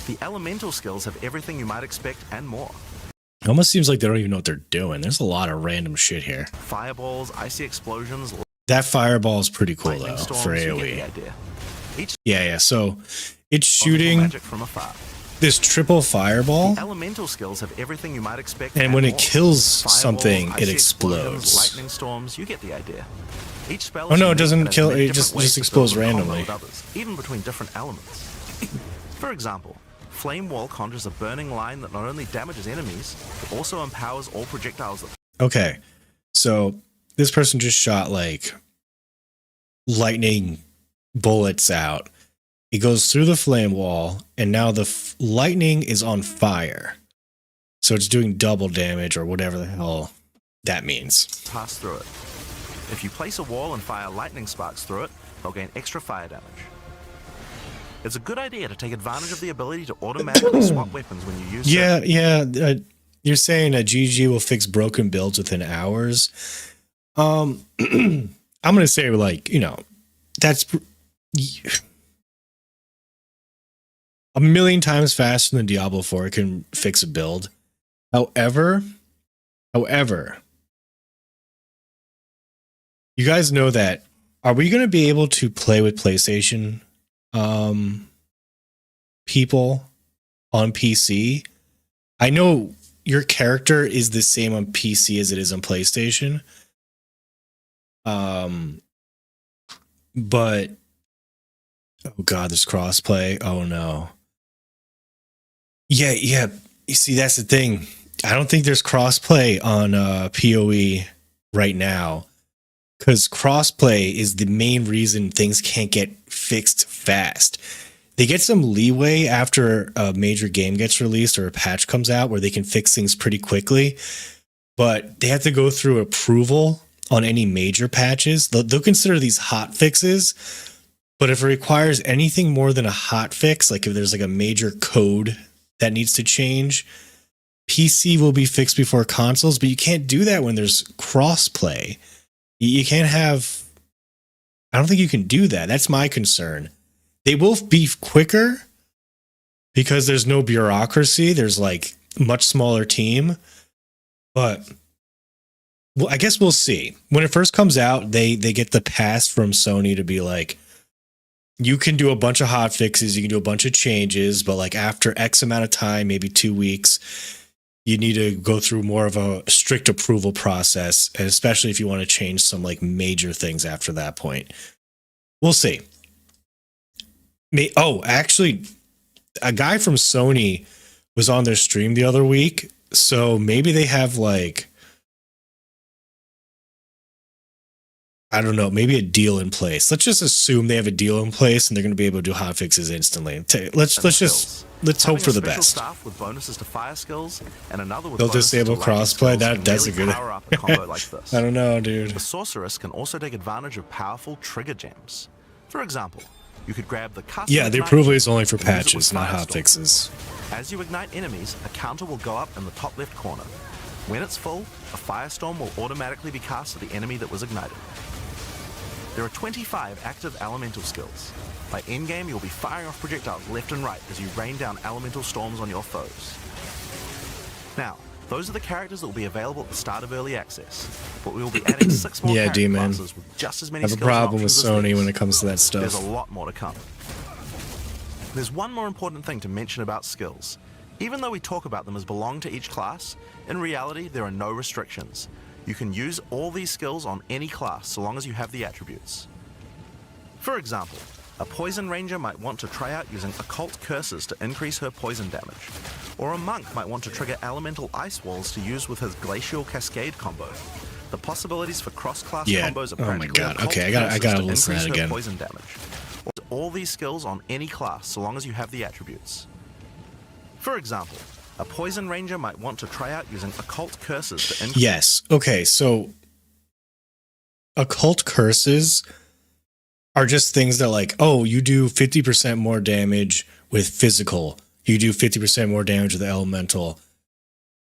The elemental skills have everything you might expect and more. It almost seems like they don't even know what they're doing. There's a lot of random shit here. Fireballs, icy explosions. That fireball is pretty cool lightning though storms, for you get AoE. the idea. Each Yeah. So it's elemental shooting magic from afar. this triple fireball, Elemental skills have everything you might expect. and when it more. kills Fireballs, something, it icy explosions, explodes. Lightning storms, you get the idea. Each spell Oh, is no, it unique doesn't and has kill- many it different just ways to explodes build and combo randomly. with others, even between different elements. For example, Flame Wall conjures a burning line that not only damages enemies, but also empowers all projectiles that Okay, so this person just shot like lightning bullets out. It goes through the flame wall, and now the lightning is on fire. So it's doing double damage or whatever the hell that means. pass through it. If you place a wall and fire lightning sparks through it, they'll gain extra fire damage. It's a good idea to take advantage of the ability to automatically swap weapons when you use Yeah. You're saying that GG will fix broken builds within hours. I'm gonna say like, that's a million times faster than Diablo 4 can fix a build. However, you guys know that. Are we going to be able to play with PlayStation people on PC? I know your character is the same on PC as it is on PlayStation. But oh god, there's crossplay. Oh no. Yeah. You see, that's the thing. I don't think there's crossplay on PoE right now, because crossplay is the main reason things can't get fixed fast. They get some leeway after a major game gets released or a patch comes out where they can fix things pretty quickly, but they have to go through approval on any major patches. They'll consider these hot fixes, but if it requires anything more than a hot fix, like if there's like a major code that needs to change, PC will be fixed before consoles, but you can't do that when there's crossplay. You can't have, I don't think you can do that. That's my concern. They will be quicker because there's no bureaucracy. There's like much smaller team, but well, I guess we'll see. When it first comes out, they get the pass from Sony to be like, you can do a bunch of hot fixes, you can do a bunch of changes, but like after X amount of time, maybe 2 weeks, you need to go through more of a strict approval process, and especially if you want to change some like major things after that point. We'll see. Actually, a guy from Sony was on their stream the other week, so maybe they have like, I don't know, maybe a deal in place. Let's just assume they have a deal in place and they're going to be able to do hot fixes instantly. Let's hope for the best. Staff with bonuses to fire skills and another with They'll bonuses disable to lightning crossplay. skills can That's a really good. power up a combo like this. I don't know, dude. The Sorceress can also take advantage of powerful trigger gems. For example, you could grab the custom Yeah, the ignite approval is only for and use it with patches, not hot Firestorm. fixes. As you ignite enemies, a counter will go up in the top left corner. When it's full, a firestorm will automatically be cast at the enemy that was ignited. There are 25 active elemental skills. By endgame, you'll be firing off projectiles left and right as you rain down elemental storms on your foes. Now, those are the characters that will be available at the start of early access, but we will be adding 6 more Yeah, character D-man. classes with just as many I have a skills and problem with options as Sony these. when it comes to that There's stuff. a lot more to come. There's one more important thing to mention about skills. Even though we talk about them as belong to each class, in reality there are no restrictions. You can use all these skills on any class so long as you have the attributes. For example, a poison ranger might want to try out using occult curses to increase her poison damage, or a monk might want to trigger elemental ice walls to use with his glacial cascade combo. The possibilities for cross-class Yeah. combos are Oh my practically God. occult Okay, I gotta curses to listen to that increase her again. poison damage. All these skills on any class so long as you have the attributes. For example, a poison ranger might want to try out using occult curses to increase. Yes. Okay, so occult curses are just things that like, oh, you do 50% more damage with physical. You do 50% more damage with elemental.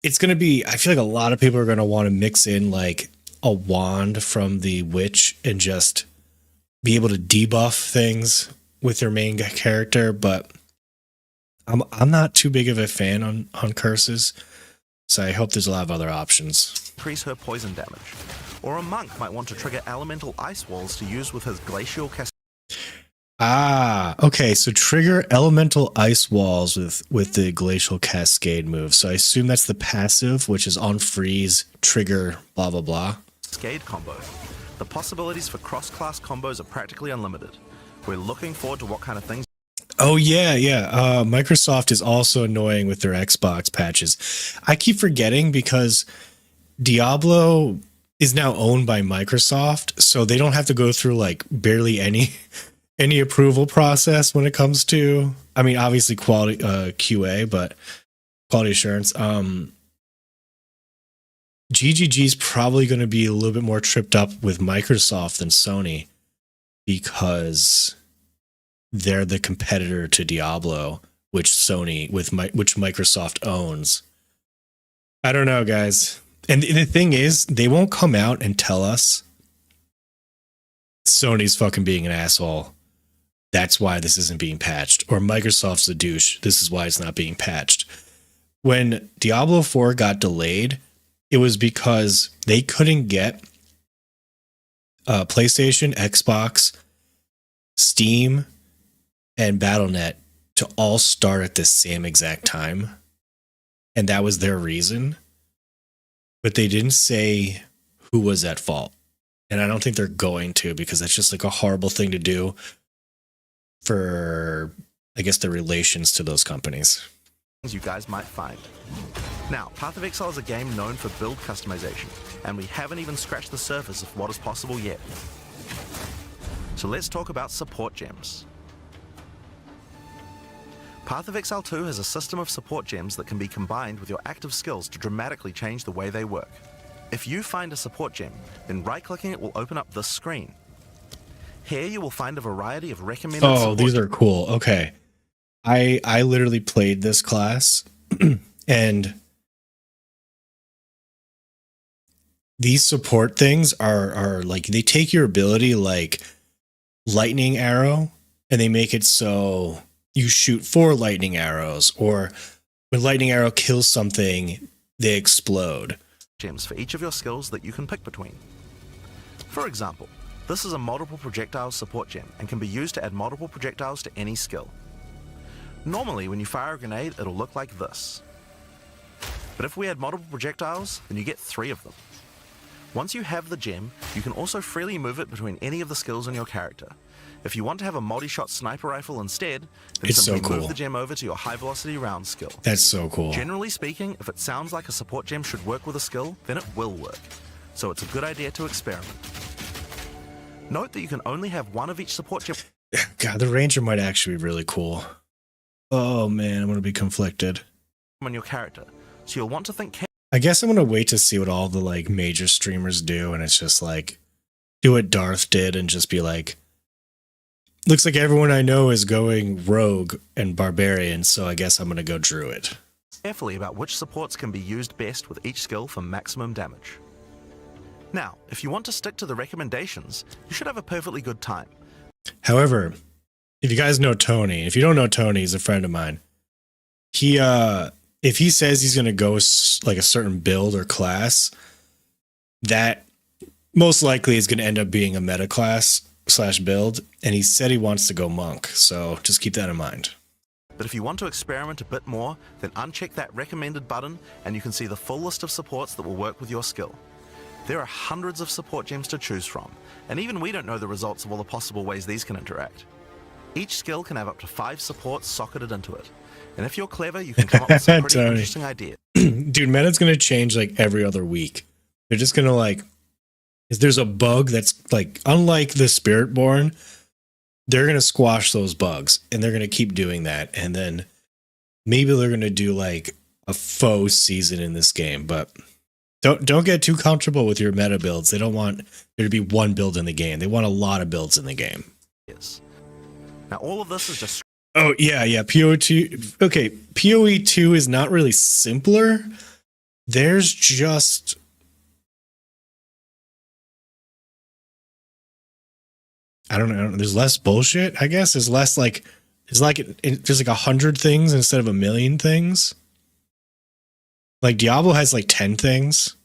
it's going to be, I feel like a lot of people are going to want to mix in like a wand from the witch and just be able to debuff things with their main character, but I'm not too big of a fan on curses, so I hope there's a lot of other options. Increase her poison damage. Or a monk might want to trigger elemental ice walls to use with his glacial cascade. Ah, okay, so trigger elemental ice walls with the glacial cascade move. So I assume that's the passive, which is on freeze, trigger, blah blah blah. Cascade combo. The possibilities for cross-class combos are practically unlimited. We're looking forward to what kind of things. Oh yeah. Microsoft is also annoying with their Xbox patches. I keep forgetting because Diablo is now owned by Microsoft, so they don't have to go through like barely any approval process when it comes to, I mean, obviously quality QA, but quality assurance. GGG is probably going to be a little bit more tripped up with Microsoft than Sony because they're the competitor to Diablo, which Microsoft owns. I don't know, guys. And the thing is, they won't come out and tell us Sony's fucking being an asshole. That's why this isn't being patched. Or Microsoft's a douche. This is why it's not being patched. When Diablo 4 got delayed, it was because they couldn't get PlayStation, Xbox, Steam, and Battle.net to all start at the same exact time. And that was their reason. But they didn't say who was at fault. And I don't think they're going to, because that's just like a horrible thing to do for, I guess, the relations to those companies. You guys might find. Now, Path of Exile is a game known for build customization, and we haven't even scratched the surface of what is possible yet. So let's talk about support gems. Path of Exile 2 has a system of support gems that can be combined with your active skills to dramatically change the way they work. If you find a support gem, then right-clicking it will open up this screen. Here you will find a variety of recommended support these are cool. Okay. I literally played this class and these support things are like, they take your ability like lightning arrow and they make it so you shoot 4 lightning arrows, or when lightning arrow kills something, they explode. Gems for each of your skills that you can pick between. For example, this is a multiple projectiles support gem and can be used to add multiple projectiles to any skill. Normally, when you fire a grenade, it'll look like this. But if we add multiple projectiles, then you get 3 of them. Once you have the gem, you can also freely move it between any of the skills on your character. If you want to have a multi-shot sniper rifle instead, then it's simply so cool. move the gem over to your high-velocity round skill. That's so cool. Generally speaking, if it sounds like a support gem should work with a skill, then it will work. So it's a good idea to experiment. Note that you can only have one of each support gem. God, the Ranger might actually be really cool. Oh man, I'm going to be conflicted On your character, so you'll want to think. I guess I'm going to wait to see what all the like major streamers do, and it's just like do what Darth did and just be like, looks like everyone I know is going rogue and barbarian, so I guess I'm going to go druid. Carefully about which supports can be used best with each skill for maximum damage. Now, if you want to stick to the recommendations, you should have a perfectly good time. However, if you guys know Tony, if you don't know Tony, he's a friend of mine. He, if he says he's going to go like a certain build or class, that most likely is going to end up being a meta class / build. And he said he wants to go monk. So just keep that in mind. But if you want to experiment a bit more, then uncheck that recommended button and you can see the full list of supports that will work with your skill. There are hundreds of support gems to choose from, and even we don't know the results of all the possible ways these can interact. Each skill can have up to 5 supports socketed into it. And if you're clever, you can come up with some pretty interesting ideas. Dude, meta's going to change like every other week. They're just going to like, if there's a bug that's like, unlike the Spiritborn, they're going to squash those bugs and they're going to keep doing that. And then maybe they're going to do like a faux season in this game, but don't get too comfortable with your meta builds. They don't want there to be one build in the game. They want a lot of builds in the game. Yes. Now all of this is just... Oh, yeah. PoE2. Okay, PoE2 is not really simpler, there's just I don't know. There's less bullshit. I guess there's less like there's like 100 things instead of a million things. Like Diablo has like 10 things.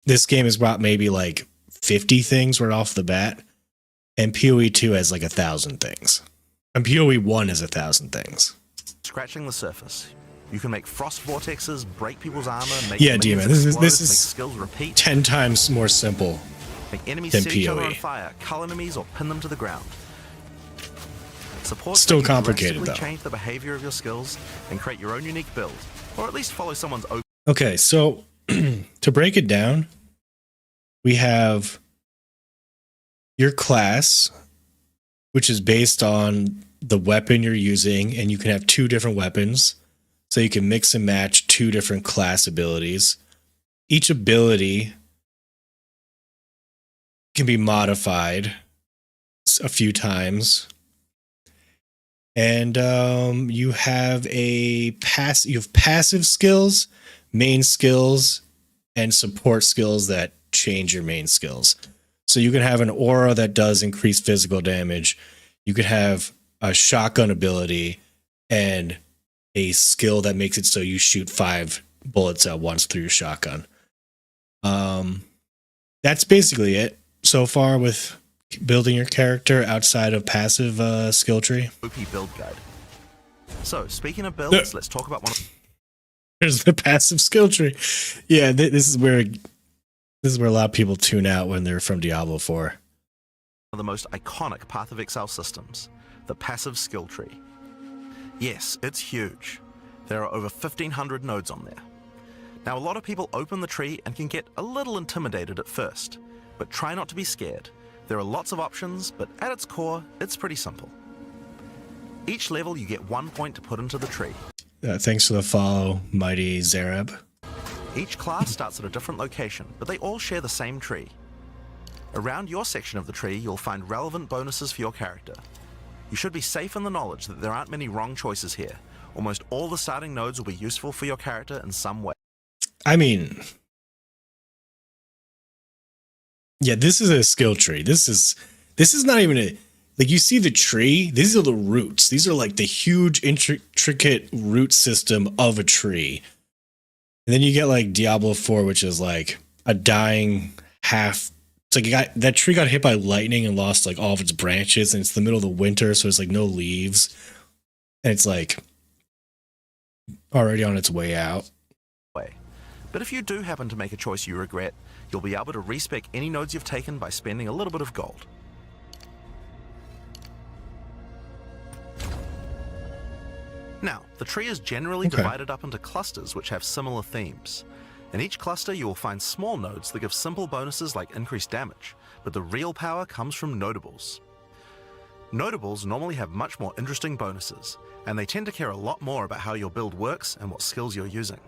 This game has brought maybe like 50 things right off the bat, and PoE 2 has like 1,000 things, and PoE 1 has 1,000 things. Scratching the surface. You can make frost vortexes, break people's armor, make Yeah, minions Demon, this explode, is make skills repeat, 10 times more simple. make enemies than set each other PoE. on fire, cull enemies, or pin them to the ground. Support Still let you complicated, drastically though. change the behavior of your skills and create your own unique build, or at least follow someone's open. Okay, so to break it down, we have your class, which is based on the weapon you're using, and you can have 2 different weapons. So you can mix and match 2 different class abilities. Each ability can be modified a few times. And you have passive skills, main skills, and support skills that change your main skills. So you can have an aura that does increase physical damage. You could have a shotgun ability and a skill that makes it so you shoot 5 bullets at once through your shotgun. That's basically it so far with building your character outside of passive skill tree. OP build guide. So, speaking of builds, let's talk about one of There's the passive skill tree. Yeah, this is where a lot of people tune out when they're from Diablo 4. the most iconic Path of Exile systems, the passive skill tree. Yes, it's huge. There are over 1,500 nodes on there. Now, a lot of people open the tree and can get a little intimidated at first, but try not to be scared. There are lots of options, but at its core, it's pretty simple. Each level you get 1 point to put into the tree. Thanks for the follow, Mighty Zareb. Each class starts at a different location, but they all share the same tree. Around your section of the tree, you'll find relevant bonuses for your character. You should be safe in the knowledge that there aren't many wrong choices here. Almost all the starting nodes will be useful for your character in some way. I mean, yeah, this is a skill tree. This is not even a, like, you see the tree, these are the roots. These are like the huge intricate root system of a tree. And then you get like Diablo 4, which is like a dying half. It's like that tree got hit by lightning and lost like all of its branches, and it's the middle of the winter, so it's like no leaves. And it's like already on its way out. But if you do happen to make a choice you regret, you'll be able to respec any nodes you've taken by spending a little bit of gold. Now, the tree is generally divided up into clusters which have similar themes. In each cluster, you will find small nodes that give simple bonuses like increased damage, but the real power comes from notables. Notables normally have much more interesting bonuses, and they tend to care a lot more about how your build works and what skills you're using.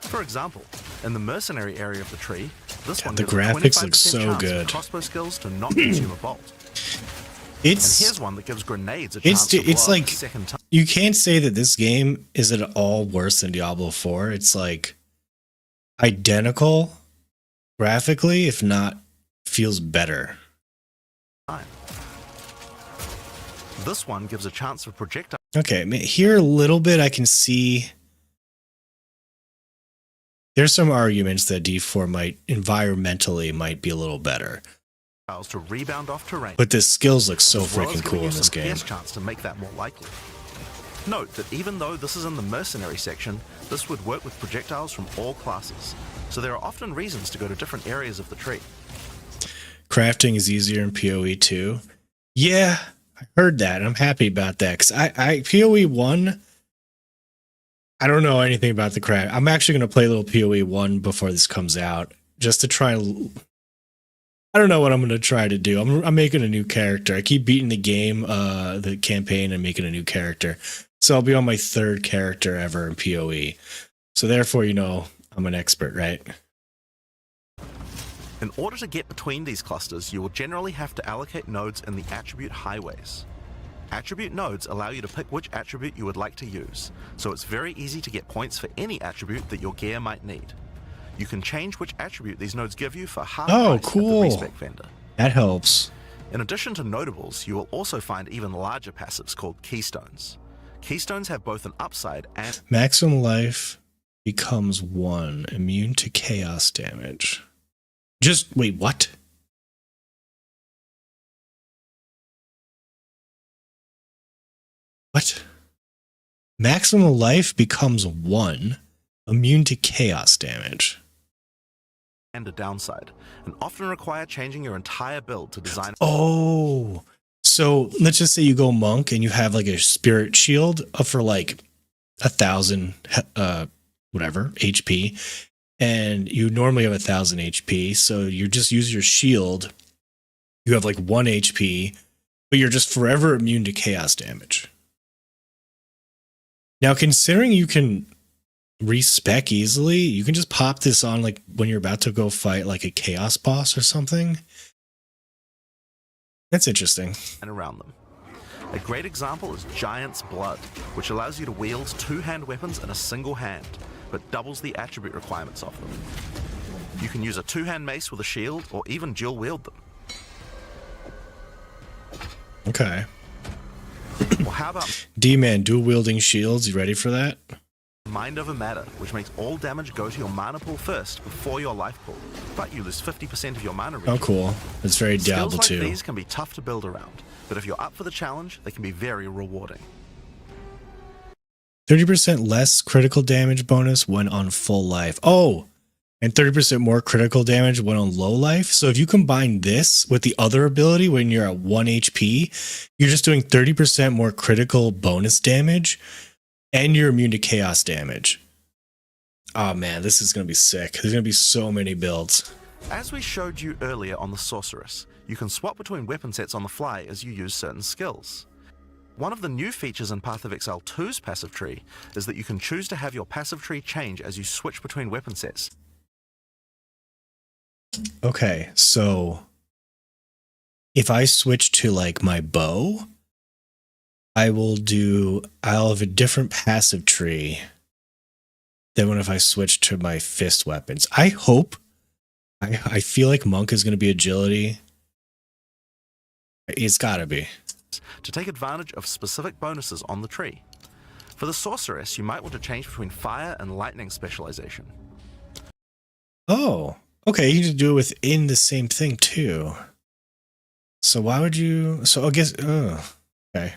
For example, in the Mercenary area of the tree, this one the gives a graphics 25% look so chance good. for crossbow skills to not consume a bolt. And It's here's one that gives grenades a chance to blow it's up like, a second time. you can't say that this game is at all worse than Diablo 4. It's like identical graphically, if not feels better. This one gives a chance for projectile Okay, here a little bit I can see there's some arguments that D4 might environmentally might be a little better. to rebound off terrain. But the skills look so as well as freaking giving cool you in this some game. pierce chance to make that more likely. Note that even though this is in the Mercenary section, this would work with projectiles from all classes, so there are often reasons to go to different areas of the tree. Crafting is easier in PoE 2. Yeah, I heard that. I'm happy about that because I PoE 1. I don't know anything about the craft. I'm actually going to play a little PoE 1 before this comes out, just to try. I don't know what I'm going to try to do. I'm making a new character. I keep beating the game, the campaign, and making a new character. So I'll be on my 3rd character ever in PoE. So therefore, I'm an expert, right? In order to get between these clusters, you will generally have to allocate nodes in the attribute highways. Attribute nodes allow you to pick which attribute you would like to use, so it's very easy to get points for any attribute that your gear might need. You can change which attribute these nodes give you for half price cool. at the respec vendor. That helps. In addition to notables, you will also find even larger passives called keystones. Keystones have both an upside and Maximum life becomes 1, immune to chaos damage. Just wait, what? What? Maximum life becomes 1, immune to chaos damage. a downside, and often require changing your entire build to design. Oh, so let's just say you go monk and you have like a spirit shield for like 1,000 whatever HP, and you normally have 1,000 HP, so you just use your shield. You have like 1 HP, but you're just forever immune to chaos damage. Now, considering you can respec easily, you can just pop this on like when you're about to go fight like a chaos boss or something. That's interesting. And around them. A great example is Giant's Blood, which allows you to wield 2-hand weapons in a single hand, but doubles the attribute requirements of them. You can use a 2-hand mace with a shield, or even dual wield them. Okay. Or how about D-Man, dual wielding shields, you ready for that? Mind Over Matter, which makes all damage go to your mana pool first before your life pool, but you lose 50% of your mana regen. Oh, cool. It's very Diablo Skills like 2. these can be tough to build around, but if you're up for the challenge, they can be very rewarding. 30% less critical damage bonus when on full life. Oh, and 30% more critical damage when on low life. So if you combine this with the other ability when you're at 1 HP, you're just doing 30% more critical bonus damage, and you're immune to chaos damage. Oh man, this is going to be sick. There's going to be so many builds. As we showed you earlier on the Sorceress, you can swap between weapon sets on the fly as you use certain skills. One of the new features in Path of Exile 2's passive tree is that you can choose to have your passive tree change as you switch between weapon sets. Okay, so if I switch to like my bow, I'll have a different passive tree than when if I switch to my fist weapons. I hope, I feel like monk is going to be agility. It's got to be. To take advantage of specific bonuses on the tree. For the Sorceress, you might want to change between fire and lightning specialization. Oh, okay. You can do it within the same thing too. So why would you? So I guess. Okay.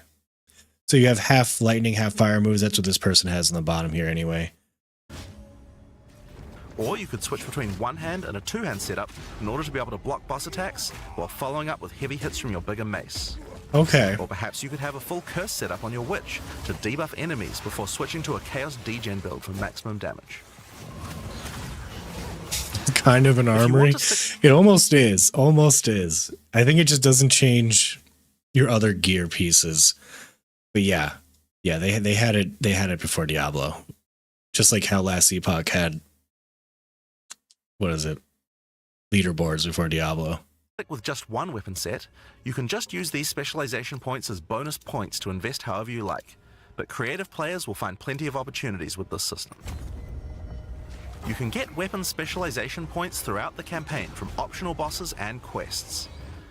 So you have half lightning, half fire moves. That's what this person has on the bottom here, anyway. Or you could switch between 1-hand and a 2-hand setup in order to be able to block boss attacks while following up with heavy hits from your bigger mace. Okay. Or perhaps you could have a full curse setup on your witch to debuff enemies before switching to a chaos degen build for maximum damage. Kind of an armory. It almost is. Almost is. I think it just doesn't change your other gear pieces. But yeah, they had it before Diablo, just like how last Epoch had, what is it, leaderboards before Diablo. With just one weapon set, you can just use these specialization points as bonus points to invest however you like, but creative players will find plenty of opportunities with this system. You can get weapon specialization points throughout the campaign from optional bosses and quests.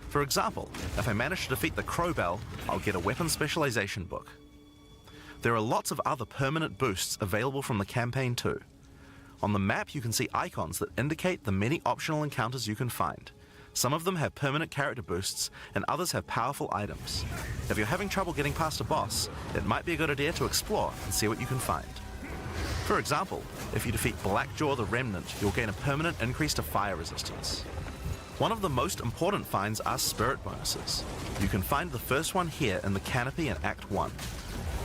For example, if I manage to defeat the Crowbell, I'll get a weapon specialization book. There are lots of other permanent boosts available from the campaign too. On the map you can see icons that indicate the many optional encounters you can find. Some of them have permanent character boosts, and others have powerful items. If you're having trouble getting past a boss, it might be a good idea to explore and see what you can find. For example, if you defeat Blackjaw the Remnant, you'll gain a permanent increase to fire resistance. One of the most important finds are spirit bonuses. You can find the first one here in the canopy in Act 1.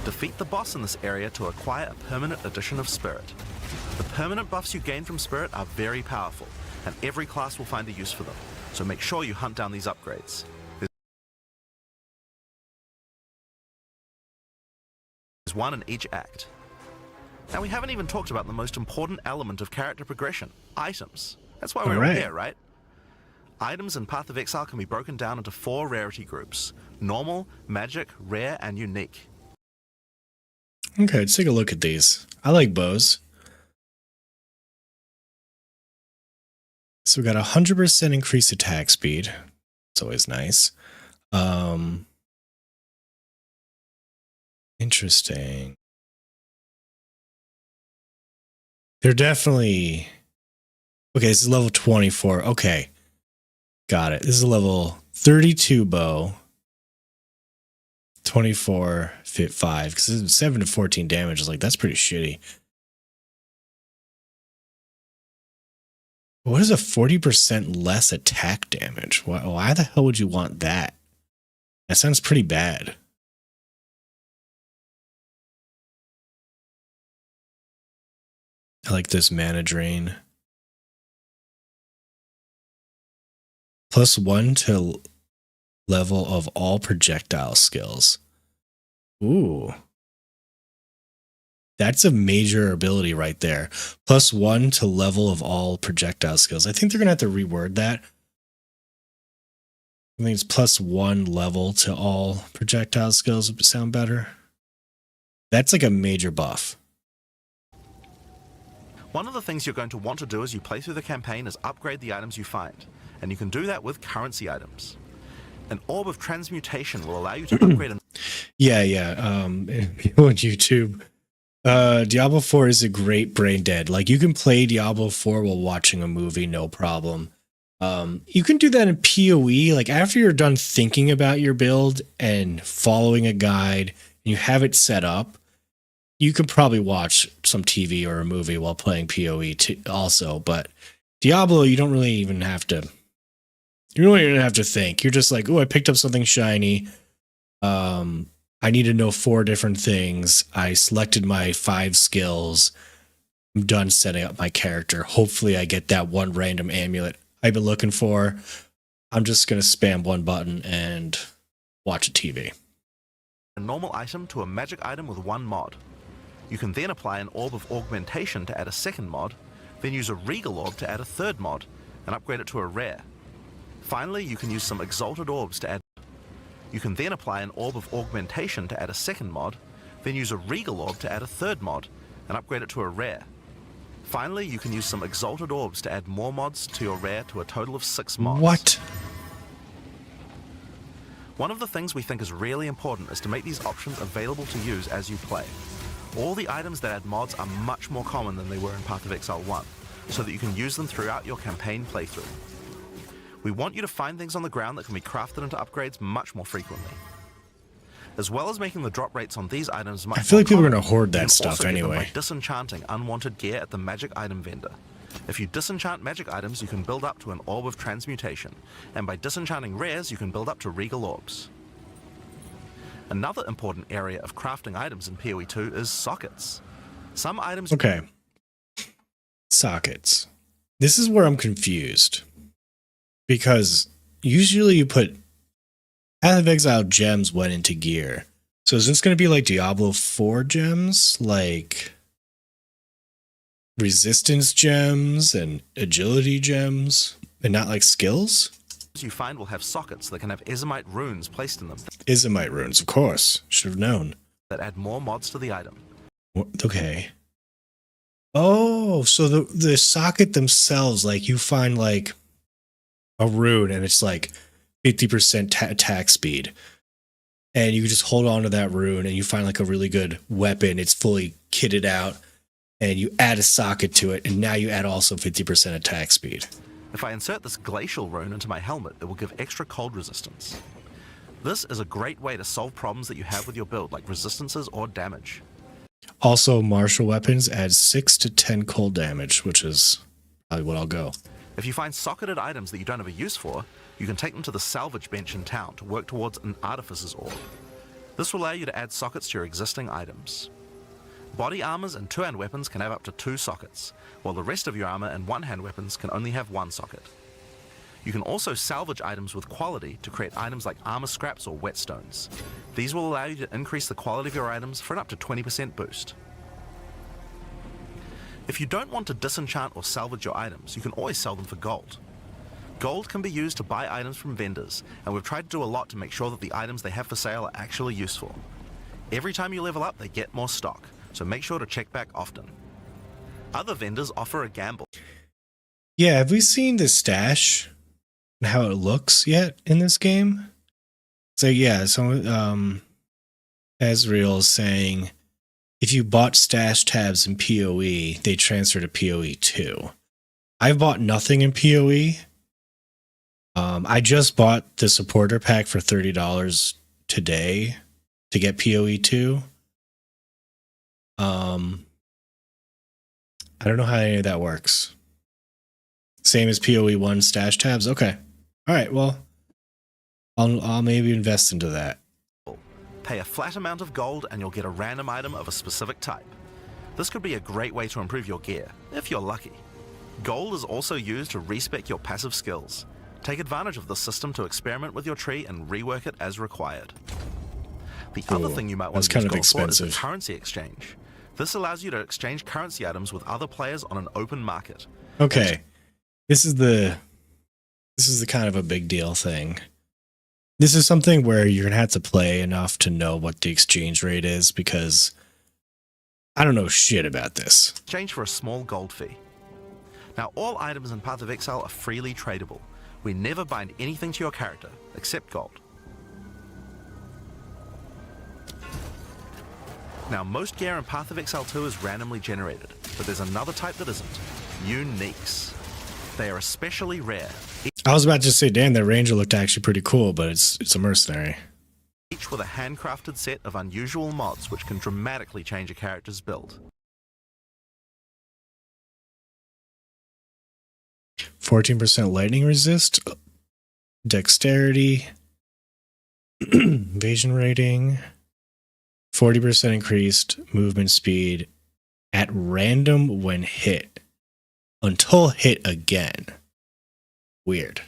Defeat the boss in this area to acquire a permanent addition of spirit. The permanent buffs you gain from spirit are very powerful, and every class will find a use for them, so make sure you hunt down these upgrades. There's one in each act. Now we haven't even talked about the most important element of character progression, items. That's why we're all here, right? Items in Path of Exile can be broken down into 4 rarity groups: normal, magic, rare, and unique. Okay, let's take a look at these. I like bows. So we got 100% increased attack speed. It's always nice. Interesting. They're definitely... Okay, this is level 24. Okay. Got it. This is a level 32 bow. 24 fit 5. Because 7 to 14 damage is like, that's pretty shitty. What is a 40% less attack damage? Why the hell would you want that? That sounds pretty bad. I like this mana drain. +1 to level of all projectile skills. Ooh. That's a major ability right there. +1 to level of all projectile skills. I think they're going to have to reword that. I think it's +1 level to all projectile skills would sound better. That's like a major buff. One of the things you're going to want to do as you play through the campaign is upgrade the items you find, and you can do that with currency items. An Orb of Transmutation will allow you to upgrade... Yeah. People on YouTube... Diablo 4 is a great brain dead. Like, you can play Diablo 4 while watching a movie, no problem. You can do that in PoE. Like, after you're done thinking about your build and following a guide, and you have it set up, you can probably watch some TV or a movie while playing PoE also. But Diablo, you don't really even have to... You don't even have to think. You're just like, oh, I picked up something shiny. I need to know 4 different things. I selected my 5 skills. I'm done setting up my character. Hopefully I get that one random amulet I've been looking for. I'm just going to spam one button and watch a TV. A normal item to a magic item with 1 mod. You can then apply an Orb of Augmentation to add a 2nd mod, then use a Regal Orb to add a 3rd mod, and upgrade it to a rare. Finally, you can use some Exalted Orbs to add... You can then apply an Orb of Augmentation to add a 2nd mod, then use a Regal Orb to add a 3rd mod, and upgrade it to a rare. Finally, you can use some Exalted Orbs to add more mods to your rare to a total of 6 mods. What? One of the things we think is really important is to make these options available to use as you play. All the items that add mods are much more common than they were in Path of Exile 1, so that you can use them throughout your campaign playthrough. We want you to find things on the ground that can be crafted into upgrades much more frequently. As well as making the drop rates on these items much more I feel like people are common, going to hoard you that can stuff also get them anyway. by disenchanting unwanted gear at the magic item vendor. If you disenchant magic items, you can build up to an Orb of Transmutation, and by disenchanting rares, you can build up to Regal Orbs. Another important area of crafting items in PoE 2 is sockets. Some items... Okay. Sockets. This is where I'm confused. Because usually you put Path of Exile gems went into gear. So is this going to be like Diablo 4 gems? Like resistance gems and agility gems? And not like skills? you find will have sockets that can have Izimite runes placed in them. Izimite runes, of course. Should have known. That add more mods to the item. Okay. Oh, so the socket themselves, like you find like a rune and it's like 50% attack speed. And you just hold on to that rune and you find like a really good weapon. It's fully kitted out and you add a socket to it. And now you add also 50% attack speed. If I insert this glacial rune into my helmet, it will give extra cold resistance. This is a great way to solve problems that you have with your build, like resistances or damage. Also, martial weapons add 6 to 10 cold damage, which is probably what I'll go. If you find socketed items that you don't have a use for, you can take them to the salvage bench in town to work towards an artificer's orb. This will allow you to add sockets to your existing items. Body armors and two-hand weapons can have up to 2 sockets, while the rest of your armor and one-hand weapons can only have 1 socket. You can also salvage items with quality to create items like armor scraps or whetstones. These will allow you to increase the quality of your items for an up to 20% boost. If you don't want to disenchant or salvage your items, you can always sell them for gold. Gold can be used to buy items from vendors, and we've tried to do a lot to make sure that the items they have for sale are actually useful. Every time you level up, they get more stock, so make sure to check back often. Other vendors offer a gamble. Yeah, have we seen the stash and how it looks yet in this game? So yeah, Ezreal's saying if you bought stash tabs in PoE, they transfer to PoE 2. I've bought nothing in PoE. I just bought the supporter pack for $30 today to get PoE 2. I don't know how any of that works. Same as PoE 1 stash tabs. Okay. All right. Well, I'll maybe invest into that. Pay a flat amount of gold and you'll get a random item of a specific type. This could be a great way to improve your gear, if you're lucky. Gold is also used to respec your passive skills. Take advantage of the system to experiment with your tree and rework it as required. The other thing you might want to use gold for is the currency exchange. This allows you to exchange currency items with other players on an open market. Okay. This is the kind of a big deal thing. This is something where you're going to have to play enough to know what the exchange rate is, because I don't know shit about this. Exchange for a small gold fee. Now, all items in Path of Exile are freely tradable. We never bind anything to your character, except gold. Now, most gear in Path of Exile 2 is randomly generated, but there's another type that isn't. Uniques. They are especially rare. I was about to say, damn, that ranger looked actually pretty cool, but it's a mercenary. Each with a handcrafted set of unusual mods which can dramatically change a character's build. 14% lightning resist, dexterity, evasion rating, 40% increased movement speed at random when hit, until hit again. Weird.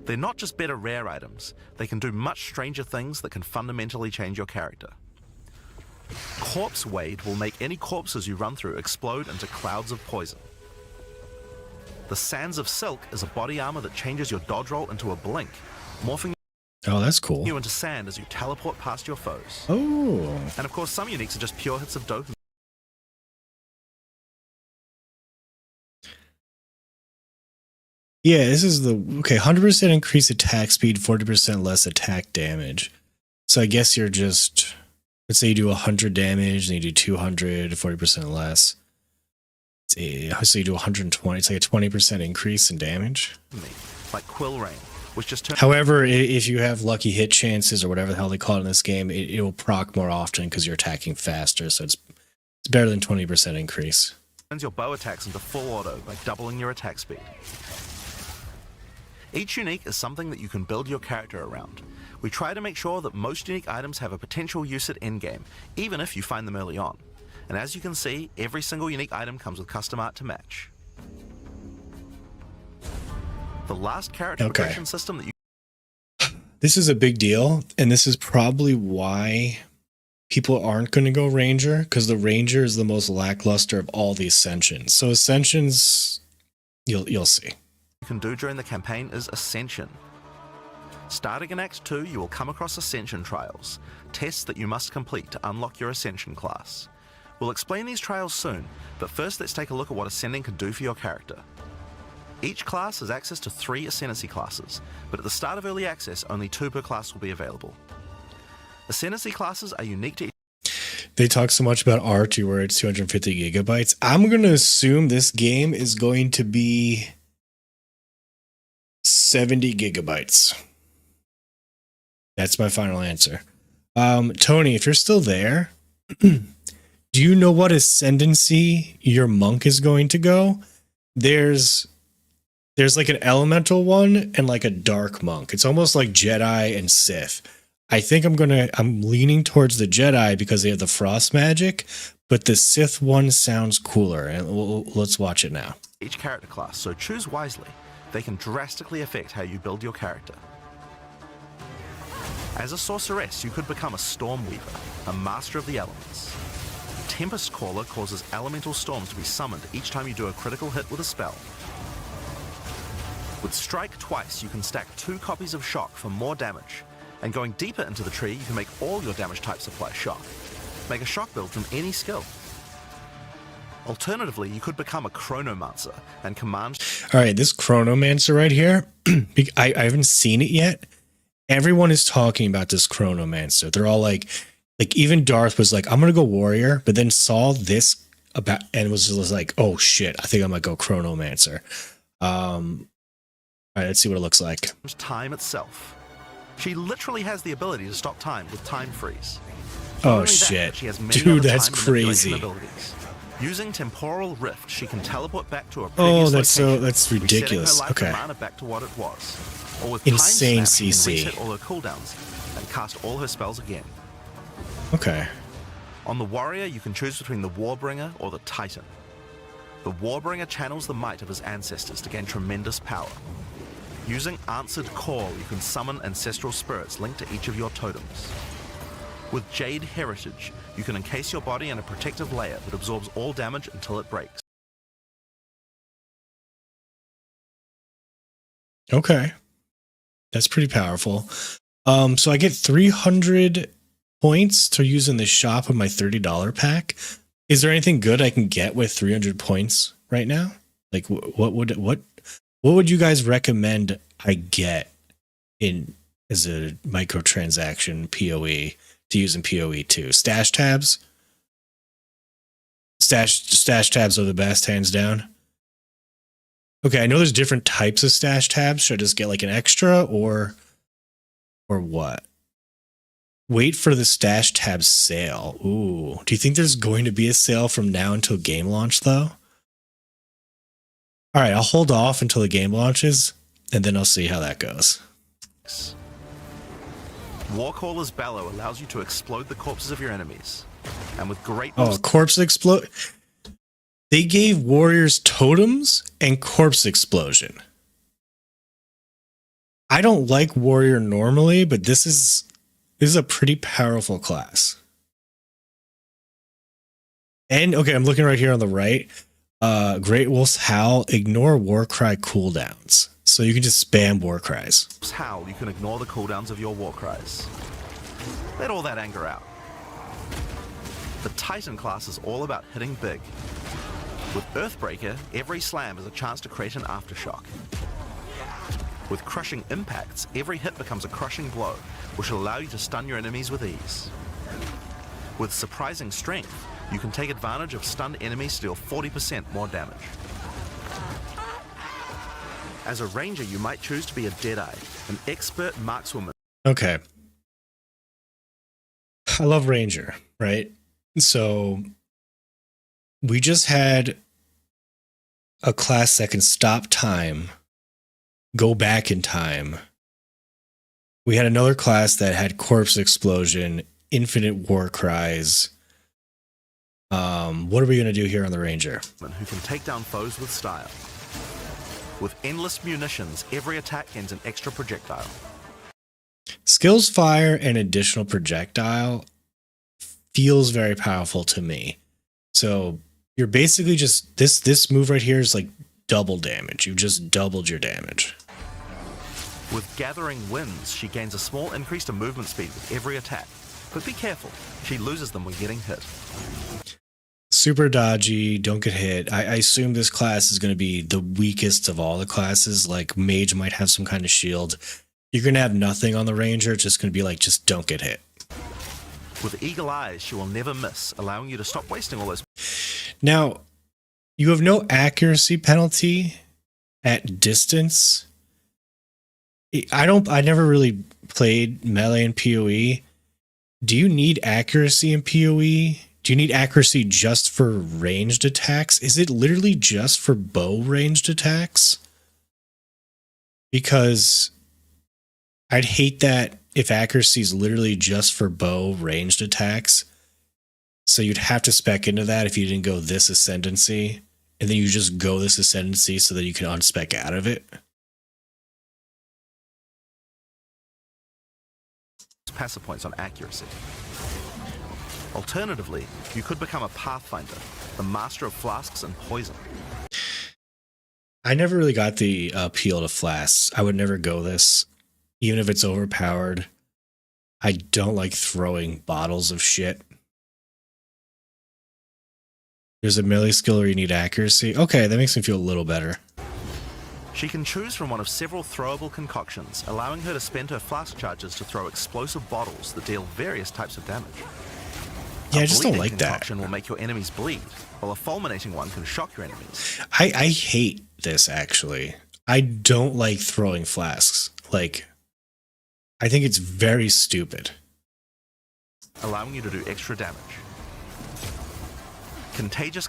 They're not just better rare items, they can do much stranger things that can fundamentally change your character. Corpse Wade will make any corpses you run through explode into clouds of poison. The Sands of Silk is a body armor that changes your dodge roll into a blink, morphing that's cool. you into sand as you teleport past your foes. Oh. And of course, some uniques are just pure hits of dope. Yeah, this is the... Okay, 100% increase attack speed, 40% less attack damage. So I guess you're just... Let's say you do 100 damage, then you do 200, 40% less. So you do 120. It's like a 20% increase in damage. Like Quill Rain, which just turns... However, if you have lucky hit chances or whatever the hell they call it in this game, it will proc more often because you're attacking faster. So it's better than 20% increase. Turns your bow attacks into full auto by doubling your attack speed. Each unique is something that you can build your character around. We try to make sure that most unique items have a potential use at endgame, even if you find them early on. And as you can see, every single unique item comes with custom art to match. The last character progression system that you... This is a big deal, and this is probably why people aren't going to go Ranger, because the Ranger is the most lackluster of all the Ascensions. So Ascensions, you'll see. You can do during the campaign is Ascension. Starting in Act 2, you will come across Ascension trials, tests that you must complete to unlock your Ascension class. We'll explain these trials soon, but first let's take a look at what Ascending can do for your character. Each class has access to 3 Ascendancy classes, but at the start of early access, only 2 per class will be available. Ascendancy classes are unique to each... They talk so much about art where it's 250 gigabytes. I'm going to assume this game is going to be 70 gigabytes. That's my final answer. Tony, if you're still there, do you know what Ascendancy your monk is going to go? There's like an elemental one and like a dark monk. It's almost like Jedi and Sith. I think I'm leaning towards the Jedi because they have the frost magic, but the Sith one sounds cooler, and let's watch it now. Each character class, so choose wisely. They can drastically affect how you build your character. As a sorceress, you could become a storm weaver, a master of the elements. Tempest Caller causes elemental storms to be summoned each time you do a critical hit with a spell. With Strike twice, you can stack 2 copies of Shock for more damage, and going deeper into the tree, you can make all your damage types apply Shock. Make a Shock build from any skill. Alternatively, you could become a Chronomancer and command... All right, this Chronomancer right here, I haven't seen it yet. Everyone is talking about this Chronomancer. They're all like even Darth was like, I'm going to go Warrior, but then saw this about and was just like, oh shit, I think I might go Chronomancer. All right, let's see what it looks like. Time itself. She literally has the ability to stop time with Time Freeze. Oh shit. She has many dude, other that's time manipulation crazy. Abilities. Using Temporal Rift, she can teleport back to a Oh, previous that's location, that's ridiculous. resetting her life Okay. and mana back to what it was. Or with Insane Time Snap, CC. she can reset all her cooldowns and cast all her spells again. Okay. On the Warrior, you can choose between the Warbringer or the Titan. The Warbringer channels the might of his ancestors to gain tremendous power. Using Answered Call, you can summon ancestral spirits linked to each of your totems. With Jade Heritage, you can encase your body in a protective layer that absorbs all damage until it breaks. Okay. That's pretty powerful. So I get 300 points to use in the shop of my $30 pack. Is there anything good I can get with 300 points right now? Like what would you guys recommend I get in as a microtransaction PoE to use in PoE 2? Stash tabs? Stash tabs are the best, hands down. Okay, I know there's different types of stash tabs. Should I just get like an extra or what? Wait for the stash tab sale. Ooh, do you think there's going to be a sale from now until game launch though? All right, I'll hold off until the game launches and then I'll see how that goes. Warcaller's Bellow allows you to explode the corpses of your enemies. And with great... Oh, corpse explode. They gave warriors totems and corpse explosion. I don't like warrior normally, but this is a pretty powerful class. And okay, I'm looking right here on the right. Great Wolf's Howl, ignore Warcry cooldowns. So you can just spam Warcries. Howl, you can ignore the cooldowns of your Warcries. Let all that anger out. The Titan class is all about hitting big. With Earthbreaker, every slam is a chance to create an aftershock. With Crushing Impacts, every hit becomes a crushing blow, which will allow you to stun your enemies with ease. With Surprising Strength, you can take advantage of stunned enemies to deal 40% more damage. As a ranger, you might choose to be a Deadeye, an expert markswoman. Okay. I love Ranger, right? So we just had a class that can stop time, go back in time. We had another class that had corpse explosion, infinite war cries. What are we going to do here on the Ranger? Who can take down foes with style. With endless munitions, every attack gains an extra projectile. Skills fire and additional projectile feels very powerful to me. So you're basically just this move right here is like double damage. You've just doubled your damage. With Gathering Winds, she gains a small increase to movement speed with every attack. But be careful, she loses them when getting hit. Super dodgy, don't get hit. I assume this class is going to be the weakest of all the classes. Like Mage might have some kind of shield. You're going to have nothing on the Ranger. It's just going to be like, just don't get hit. With Eagle Eyes, she will never miss, allowing you to stop wasting all those... Now, you have no accuracy penalty at distance. I never really played melee in PoE. Do you need accuracy in PoE? Do you need accuracy just for ranged attacks? Is it literally just for bow ranged attacks? Because I'd hate that if accuracy is literally just for bow ranged attacks. So you'd have to spec into that if you didn't go this Ascendancy, and then you just go this Ascendancy so that you can unspec out of it. Passive points on accuracy. Alternatively, you could become a Pathfinder, the master of flasks and poison. I never really got the appeal to Flasks. I would never go this, even if it's overpowered. I don't like throwing bottles of shit. There's a melee skill where you need accuracy. Okay, that makes me feel a little better. She can choose from one of several throwable concoctions, allowing her to spend her flask charges to throw explosive bottles that deal various types of damage. Yeah, A I just don't bleeding like that. concoction will make your enemies bleed, while a fulminating one can shock your enemies. I hate this, actually. I don't like throwing flasks. Like, I think it's very stupid. Allowing you to do extra damage. Contagious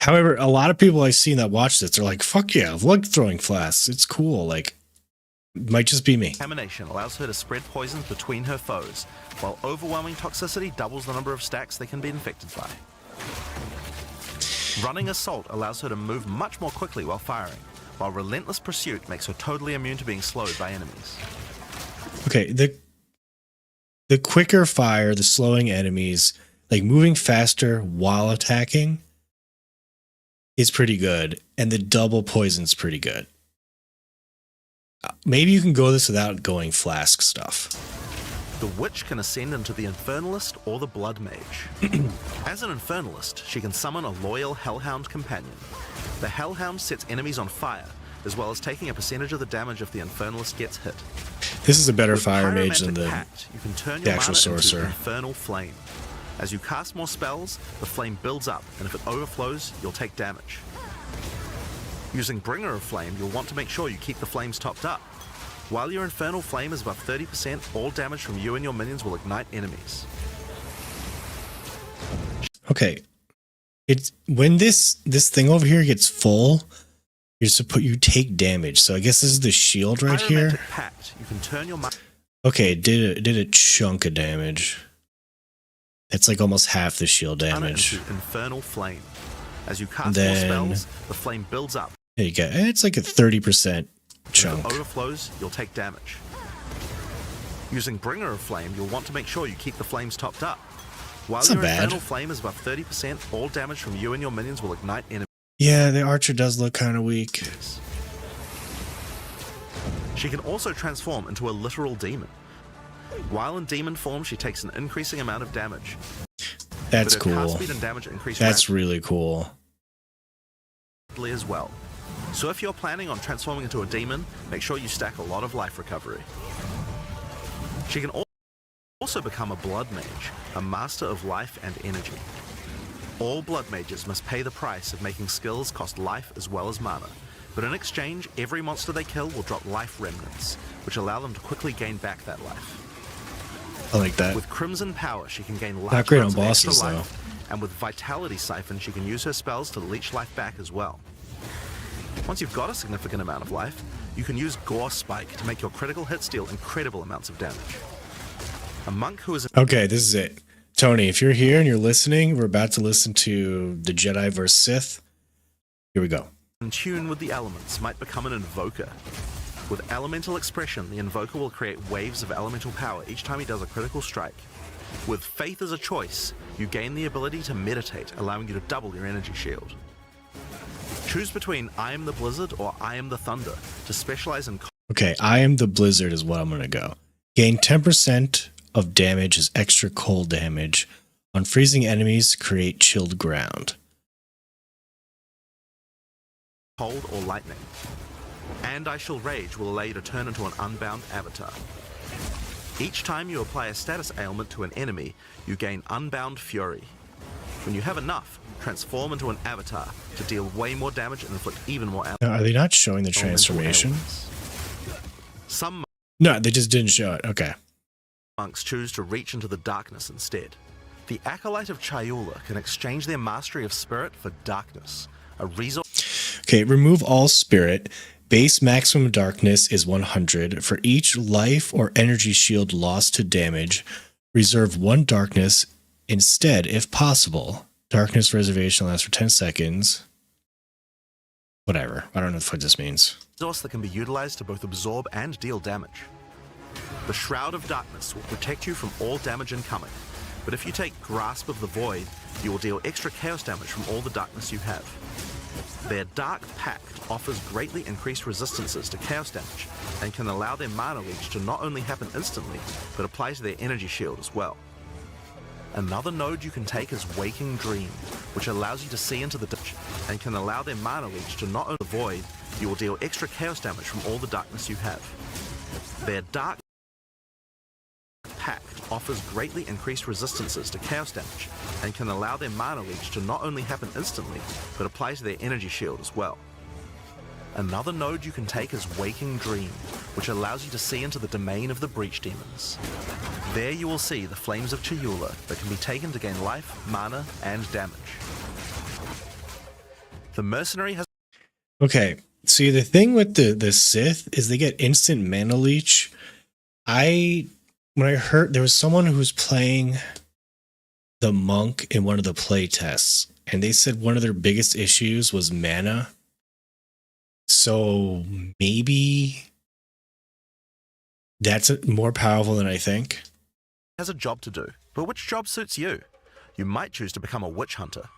However, a lot of people I've seen that watch this are like, fuck yeah, I like throwing flasks. It's cool. Like, it might just be me. contamination allows her to spread poisons between her foes, while overwhelming toxicity doubles the number of stacks they can be infected by. Running assault allows her to move much more quickly while firing, while relentless pursuit makes her totally immune to being slowed by enemies. Okay, the quicker fire, the slowing enemies, like moving faster while attacking is pretty good, and the double poison's pretty good. Maybe you can go this without going flask stuff. The witch can ascend into the Infernalist or the Blood Mage. As an Infernalist, she can summon a loyal Hellhound companion. The Hellhound sets enemies on fire, as well as taking a percentage of the damage if the Infernalist gets hit. This is a better With fire mage than Pyromantic the Pact, you can turn the your actual mana sorcerer. into Infernal Flame. As you cast more spells, the flame builds up, and if it overflows, you'll take damage. Using Bringer of Flame, you'll want to make sure you keep the flames topped up. While your Infernal Flame is above 30%, all damage from you and your minions will ignite enemies. Okay. It's when this thing over here gets full, you take damage. So I guess this is the shield right here. Pyromantic Pact, you can turn your Okay, it did a chunk of damage. It's like almost half the shield mana damage. into Infernal Flame. As you cast Then- more spells, the flame builds up. There you go. It's like a 30% If chunk. it overflows, you'll take damage. Using Bringer of Flame, you'll want to make sure you keep the flames topped up. While That's your not bad. Infernal Flame is above 30%, all damage from you and your minions will ignite enemies. Yeah, the archer does look kind of weak. She can also transform into a literal demon. While in demon form, she takes an increasing amount of damage. That's but her cast cool. speed and damage increase That's really cool. rapidly as well. So if you're planning on transforming into a demon, make sure you stack a lot of life recovery. She can also become a blood mage, a master of life and energy. All blood mages must pay the price of making skills cost life as well as mana, but in exchange, every monster they kill will drop life remnants, which allow them to quickly gain back that life. I like that. With Crimson Power, she can gain large Not great on amounts of extra bosses, life, and with Vitality Siphon, she can use her spells to leech life back as well. Once you've got a significant amount of life, you can use Gore Spike to make your critical hits deal incredible amounts of damage. A monk who is Okay, this is it. Tony, if you're here and you're listening, we're about to listen to the Jedi vs. Sith. Here we go. in tune with the elements might become an invoker. With elemental expression, the invoker will create waves of elemental power each time he does a critical strike. With faith as a choice, you gain the ability to meditate, allowing you to double your energy shield. Choose between I am the Blizzard or I am the Thunder to specialize in Okay, I am the Blizzard is what I'm going to go. Gain 10% of damage as extra cold damage. On freezing enemies, create chilled ground. cold or lightning. And I Shall Rage will allow you to turn into an unbound avatar. Each time you apply a status ailment to an enemy, you gain Unbound Fury. When you have enough, transform into an avatar to deal way more damage and inflict even more Now, are they not showing the transformation? Some No, they just didn't show it. Okay. monks choose to reach into the darkness instead. The Acolyte of Chayula can exchange their mastery of spirit for darkness, a resource. Okay, remove all spirit. Base maximum darkness is 100. For each life or energy shield lost to damage, reserve 1 darkness instead if possible. Darkness reservation lasts for 10 seconds. Whatever. I don't know what this means. Resource that can be utilized to both absorb and deal damage. The Shroud of Darkness will protect you from all damage incoming, but if you take Grasp of the Void, you will deal extra chaos damage from all the darkness you have. Their Dark Pact offers greatly increased resistances to chaos damage and can allow their mana leech to not only happen instantly, but apply to their energy shield as well. Another node you can take is Waking Dream, which allows you to see into the ditch and can allow their mana leech to not only void, you will deal extra chaos damage from all the darkness you have. Their Dark Pact offers greatly increased resistances to chaos damage and can allow their mana leech to not only happen instantly, but apply to their energy shield as well. Another node you can take is Waking Dream, which allows you to see into the domain of the Breach Demons. There you will see the Flames of Chayula that can be taken to gain life, mana, and damage. The Mercenary has... Okay, see, the thing with the Sith is they get instant mana leech. When I heard there was someone who was playing the monk in one of the play tests, and they said one of their biggest issues was mana. So maybe that's more powerful than I think. Has a job to do, but which job suits you? You might choose to become a witch hunter.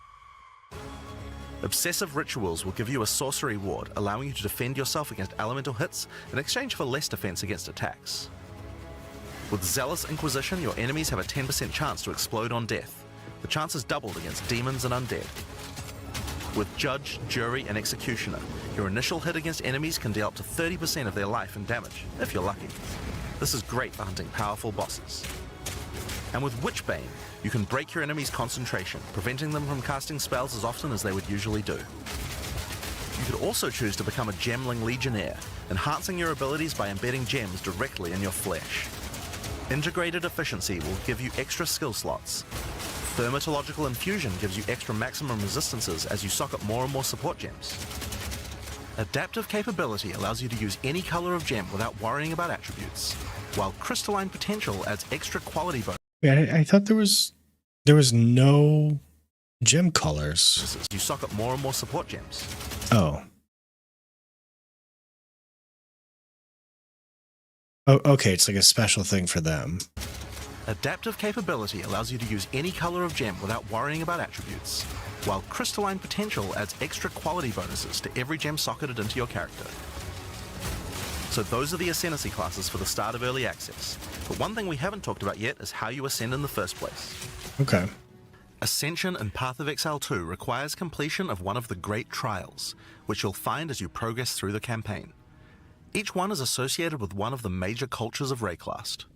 Obsessive rituals will give you a sorcery ward, allowing you to defend yourself against elemental hits in exchange for less defense against attacks. With Zealous Inquisition, your enemies have a 10% chance to explode on death. The chance is doubled against demons and undead. With Judge, Jury, and Executioner, your initial hit against enemies can deal up to 30% of their life and damage, if you're lucky. This is great for hunting powerful bosses. And with Witchbane, you can break your enemy's concentration, preventing them from casting spells as often as they would usually do. You could also choose to become a Gemling Legionnaire, enhancing your abilities by embedding gems directly in your flesh. Integrated Efficiency will give you extra skill slots. Thermatological Infusion gives you extra maximum resistances as you sock up more and more support gems. Adaptive Capability allows you to use any color of gem without worrying about attributes, while Crystalline Potential adds extra quality bonus. I thought there was no gem colors. You sock up more and more support gems. Oh. Oh, okay, it's like a special thing for them. Adaptive Capability allows you to use any color of gem without worrying about attributes, while Crystalline Potential adds extra quality bonuses to every gem socketed into your character. So those are the Ascendancy classes for the start of Early Access. But one thing we haven't talked about yet is how you ascend in the first place. Okay. Ascension in Path of Exile 2 requires completion of one of the Great Trials, which you'll find as you progress through the campaign. Each one is associated with one of the major cultures of Rayclast.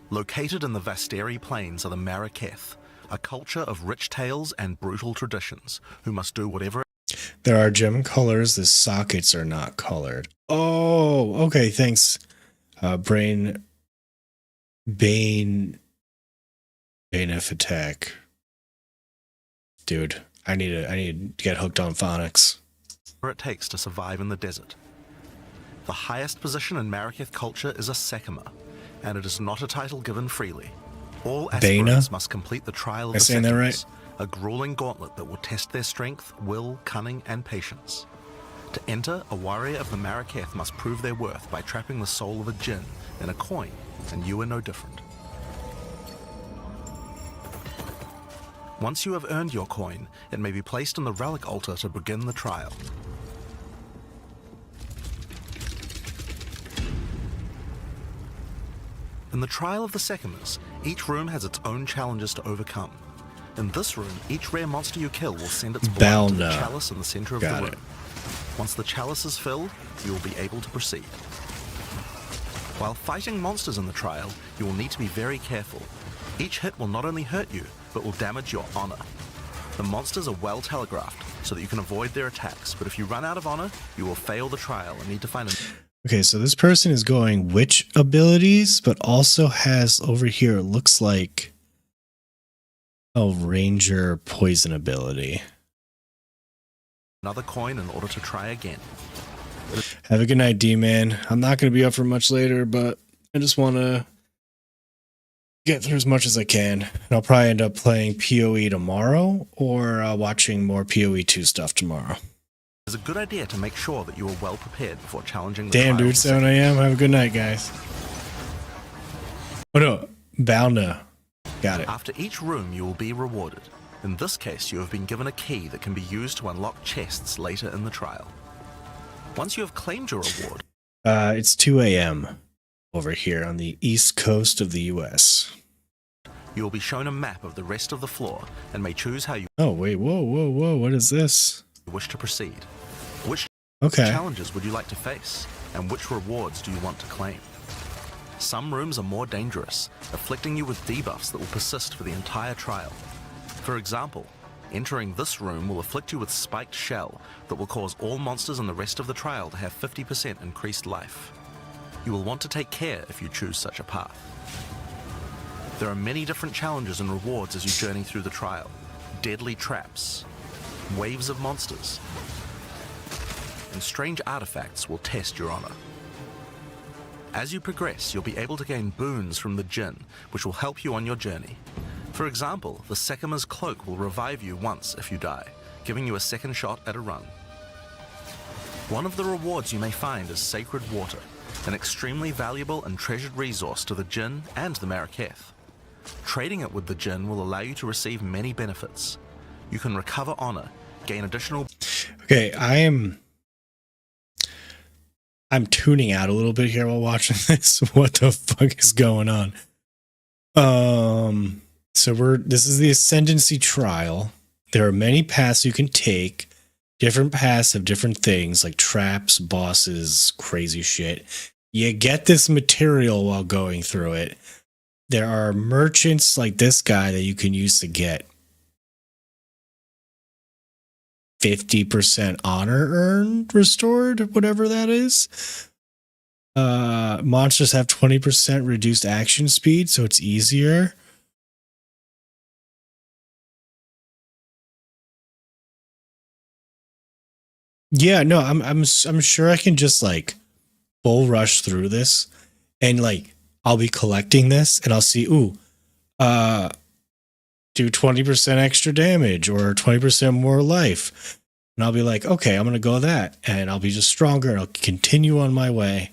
Located in the Vasteri Plains are the Maraketh, a culture of rich tales and brutal traditions, who must do whatever... There are gem colors, the sockets are not colored. Oh, okay, thanks. Bane of Attack. Dude, I need to get hooked on phonics. ...it takes to survive in the desert. The highest position in Maraketh culture is a Sekima, and it is not a title given freely. All aspirants must complete the trial of the Sekimas, a grueling gauntlet that will test their strength, will, cunning, and patience. To enter, a warrior of the Maraketh must prove their worth by trapping the soul of a djinn in a coin, and you are no different. Once you have earned your coin, it may be placed on the relic altar to begin the trial. In the Trial of the Sekimas, each room has its own challenges to overcome. In this room, each rare monster you kill will send its blood to the chalice in the center of the room. Once the chalice is filled, you will be able to proceed. While fighting monsters in the trial, you will need to be very careful. Each hit will not only hurt you, but will damage your honor. The monsters are well telegraphed, so that you can avoid their attacks, but if you run out of honor, you will fail the trial and need to find a... Okay, so this person is going witch abilities, but also has over here, it looks like a ranger poison ability. Another coin in order to try again. Have a good night, D-Man. I'm not going to be up for much later, but I just want to get through as much as I can. And I'll probably end up playing PoE tomorrow or watching more PoE 2 stuff tomorrow. It's a good idea to make sure that you are well prepared before challenging the Damn, trial. dude, 7 a.m. Have a good night, guys. Oh no, Balna. Got it. After each room, you will be rewarded. In this case, you have been given a key that can be used to unlock chests later in the trial. Once you have claimed your reward, it's 2 a.m. over here on the east coast of the U.S. you will be shown a map of the rest of the floor and may choose how you Oh, wait, whoa, what is this? wish to proceed. Which Okay. challenges would you like to face, and which rewards do you want to claim? Some rooms are more dangerous, afflicting you with debuffs that will persist for the entire trial. For example, entering this room will afflict you with spiked shell that will cause all monsters in the rest of the trial to have 50% increased life. You will want to take care if you choose such a path. There are many different challenges and rewards as you journey through the trial. Deadly traps, waves of monsters, and strange artifacts will test your honor. As you progress, you'll be able to gain boons from the Jinn, which will help you on your journey. For example, the Sekima's cloak will revive you once if you die, giving you a second shot at a run. One of the rewards you may find is Sacred Water, an extremely valuable and treasured resource to the Jinn and the Maraketh. Trading it with the Jinn will allow you to receive many benefits. You can recover honor, gain additional... Okay, I'm tuning out a little bit here while watching this. What the fuck is going on? So this is the Ascendancy trial. There are many paths you can take. Different paths have different things like traps, bosses, crazy shit. You get this material while going through it. There are merchants like this guy that you can use to get 50% honor earned restored, whatever that is. Monsters have 20% reduced action speed, so it's easier. Yeah, no, I'm sure I can just like bull rush through this, and like I'll be collecting this and I'll see, do 20% extra damage or 20% more life. And I'll be like, okay, I'm going to go that. And I'll be just stronger and I'll continue on my way.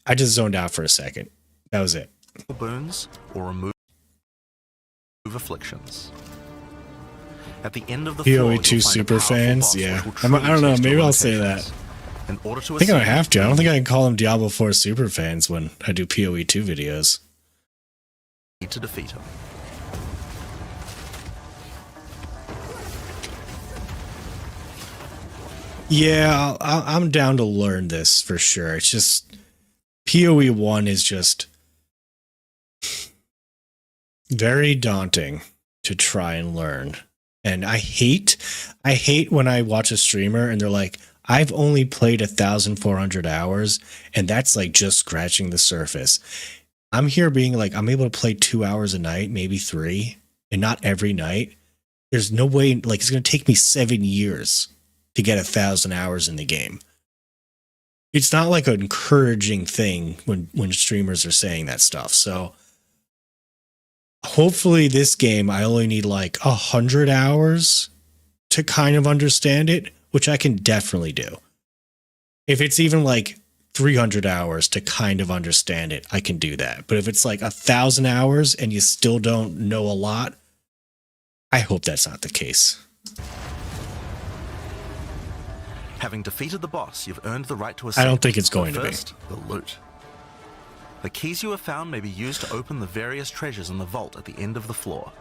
I just zoned out for a second. That was it. boons or remove afflictions. At the end of the floor, PoE2 you'll find a super powerful fans, boss yeah. which will I don't know, truly test maybe your I'll say limitations. that. In order to I think I ascend, have to. I don't think I can call them Diablo 4 super fans when I do PoE2 videos. you need to defeat him. Yeah, I'm down to learn this for sure. It's just PoE 1 is just very daunting to try and learn. And I hate when I watch a streamer and they're like, I've only played 1,400 hours, and that's like just scratching the surface. I'm here being like, I'm able to play 2 hours a night, maybe 3, and not every night. There's no way, like, it's going to take me 7 years to get 1,000 hours in the game. It's not like an encouraging thing when streamers are saying that stuff. So hopefully this game, I only need like 100 hours to kind of understand it, which I can definitely do. If it's even like 300 hours to kind of understand it, I can do that. But if it's like 1,000 hours and you still don't know a lot, I hope that's not the case. Having defeated the boss, you've earned the right to I ascend. don't think it's going to be. First, the loot. The keys you have found may be used to open the various treasures in the vault at the end of the floor.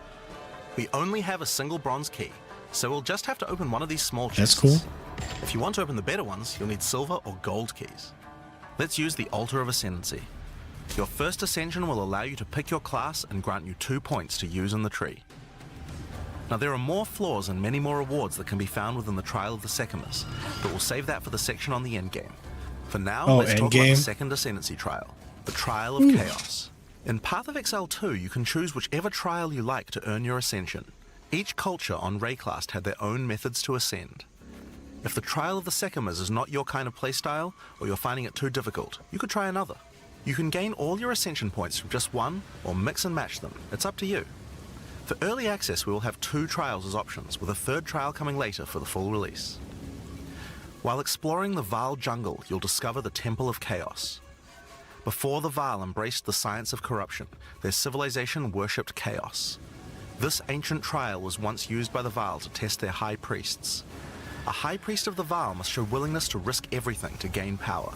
We only have a single bronze key, so we'll just have to open one of these small chests. That's cool. If you want to open the better ones, you'll need silver or gold keys. Let's use the Altar of Ascendancy. Your first ascension will allow you to pick your class and grant you 2 points to use in the tree. Now there are more floors and many more rewards that can be found within the Trial of the Sekimas, but we'll save that for the section on the Endgame. For now, let's talk about the second Ascendancy trial, the Trial of Chaos. In Path of Exile 2, you can choose whichever trial you like to earn your ascension. Each culture on Rayclast had their own methods to ascend. If the Trial of the Sekimas is not your kind of playstyle, or you're finding it too difficult, you could try another. You can gain all your ascension points from just one, or mix and match them. It's up to you. For early access, we will have 2 trials as options, with a 3rd trial coming later for the full release. While exploring the Vaal jungle, you'll discover the Temple of Chaos. Before the Vaal embraced the science of corruption, their civilization worshipped chaos. This ancient trial was once used by the Vaal to test their high priests. A high priest of the Vaal must show willingness to risk everything to gain power.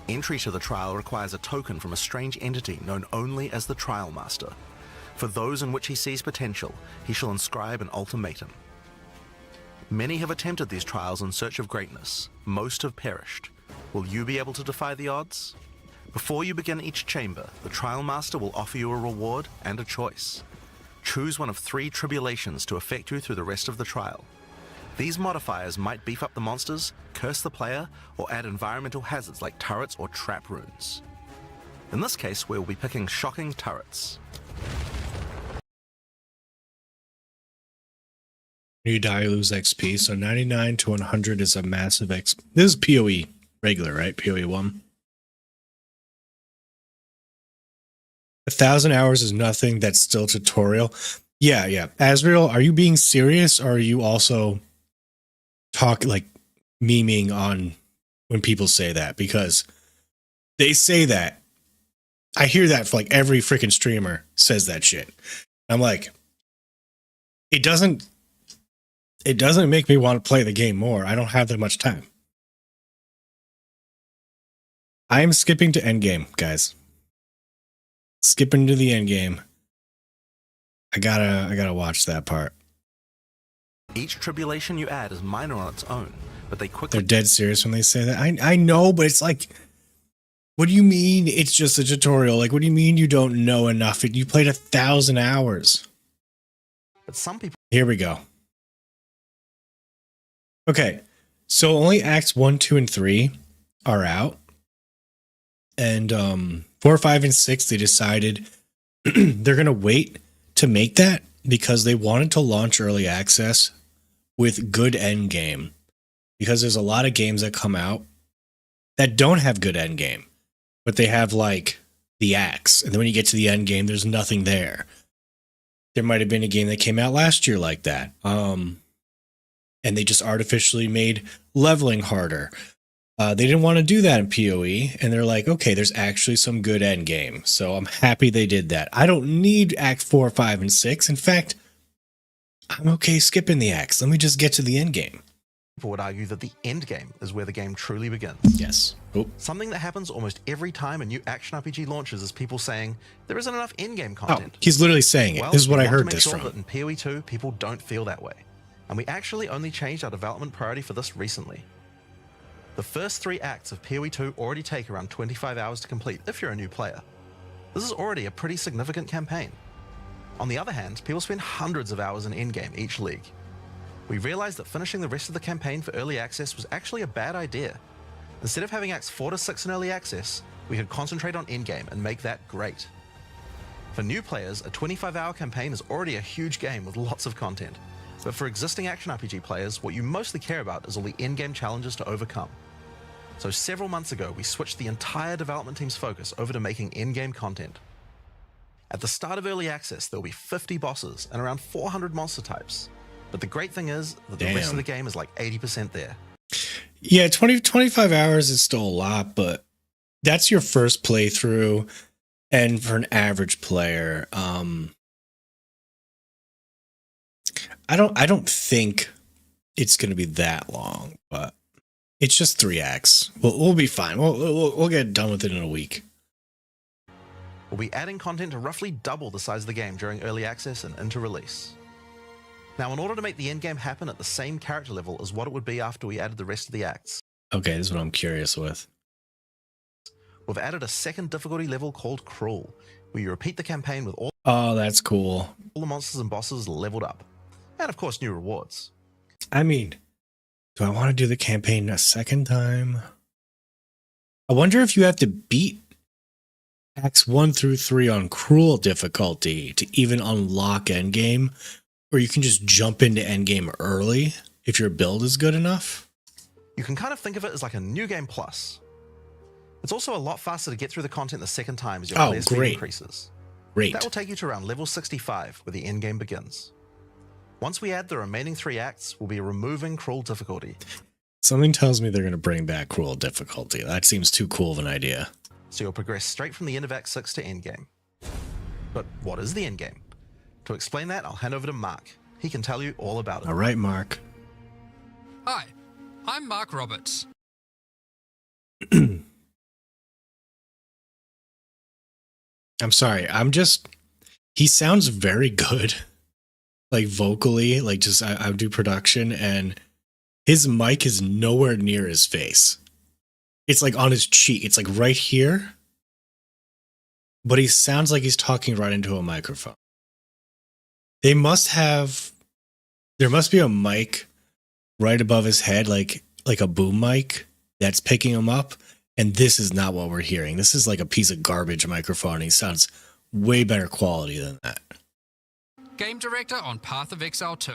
Entry to the trial requires a token from a strange entity known only as the Trial Master. For those in which he sees potential, he shall inscribe an ultimatum. Many have attempted these trials in search of greatness. Most have perished. Will you be able to defy the odds? Before you begin each chamber, the Trial Master will offer you a reward and a choice. Choose one of 3 tribulations to affect you through the rest of the trial. These modifiers might beef up the monsters, curse the player, or add environmental hazards like turrets or trap runes. In this case, we'll be picking shocking turrets. You die, you lose XP. So 99 to 100 is a massive XP. This is PoE regular, right? PoE 1. 1,000 hours is nothing. That's still tutorial. Yeah. Azrael, are you being serious, or are you also memeing on when people say that? Because they say that. I hear that for every freaking streamer says that shit. I'm like, it doesn't make me want to play the game more. I don't have that much time. I am skipping to Endgame, guys. Skipping to the Endgame. I gotta watch that part. Each tribulation you add is minor on its own, but they quickly... They're dead serious when they say that. I know, but it's like, what do you mean it's just a tutorial? What do you mean you don't know enough? You played 1,000 hours. But some people... Here we go. Okay, so only acts 1, 2, and 3 are out. And 4, 5, and 6, they decided they're going to wait to make that because they wanted to launch early access with good endgame. Because there's a lot of games that come out that don't have good endgame, but they have the axe. And then when you get to the endgame, there's nothing there. There might have been a game that came out last year like that. And they just artificially made leveling harder. They didn't want to do that in PoE, and they're like, okay, there's actually some good end game. So I'm happy they did that. I don't need Act 4, 5, and 6. In fact, I'm okay skipping the acts. Let me just get to the end game. People would argue that the end game is where the game truly begins. Yes. Oh. Something that happens almost every time a new action RPG launches is people saying there isn't enough end-game content. Oh, he's literally saying it. Well, this is what I heard this from. That in PoE 2, people don't feel that way. And we actually only changed our development priority for this recently. The first 3 acts of PoE 2 already take around 25 hours to complete if you're a new player. This is already a pretty significant campaign. On the other hand, people spend hundreds of hours in endgame each league. We realized that finishing the rest of the campaign for early access was actually a bad idea. Instead of having acts 4 to 6 in early access, we could concentrate on endgame and make that great. For new players, a 25-hour campaign is already a huge game with lots of content. But for existing action RPG players, what you mostly care about is all the endgame challenges to overcome. So several months ago, we switched the entire development team's focus over to making endgame content. At the start of early access, there'll be 50 bosses and around 400 monster types. But the great thing is that the rest of the game is 80% there. Yeah, 25 hours is still a lot, but that's your first playthrough. And for an average player, I don't think it's going to be that long, but it's just 3 acts. We'll be fine. We'll get done with it in a week. We'll be adding content to roughly double the size of the game during early access and into release. Now, in order to make the endgame happen at the same character level as what it would be after we added the rest of the acts. Okay, this is what I'm curious with. We've added a second difficulty level called Cruel, where you repeat the campaign with all that's cool. All the monsters and bosses leveled up. And of course, new rewards. I mean, do I want to do the campaign a second time? I wonder if you have to beat Acts 1 through 3 on Cruel difficulty to even unlock Endgame, or you can just jump into Endgame early if your build is good enough. You can kind of think of it as like a new game plus. It's also a lot faster to get through the content the second time as your player speed increases. Great. That will take you to around level 65, where the endgame begins. Once we add the remaining 3 acts, we'll be removing Cruel difficulty. Something tells me they're going to bring back Cruel difficulty. That seems too cool of an idea. So you'll progress straight from the end of Act 6 to endgame. But what is the endgame? To explain that, I'll hand over to Mark. He can tell you all about it. All right, Mark. Hi, I'm Mark Roberts. I'm sorry. He sounds very good. Like vocally, like just I do production and his mic is nowhere near his face. It's like on his cheek. It's like right here. But he sounds like he's talking right into a microphone. There must be a mic right above his head, like a boom mic that's picking him up. And this is not what we're hearing. This is like a piece of garbage microphone. He sounds way better quality than that. Game director on Path of Exile 2.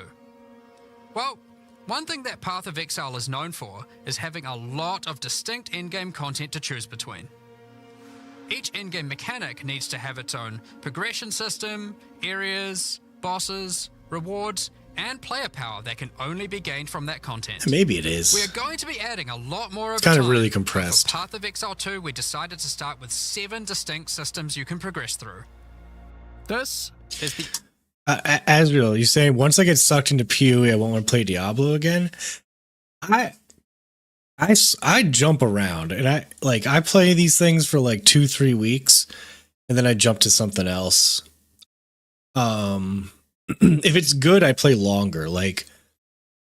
Well, one thing that Path of Exile is known for is having a lot of distinct endgame content to choose between. Each endgame mechanic needs to have its own progression system, areas, bosses, rewards, and player power that can only be gained from that content. Maybe it is. We are going to be adding a lot more It's over kind of time, really but compressed. For Path of Exile 2, we decided to start with 7 distinct systems you can progress through. This is the... Asriel, you're saying once I get sucked into PoE, I won't want to play Diablo again? I jump around and I play these things for like 2-3 weeks and then I jump to something else. If it's good, I play longer. Like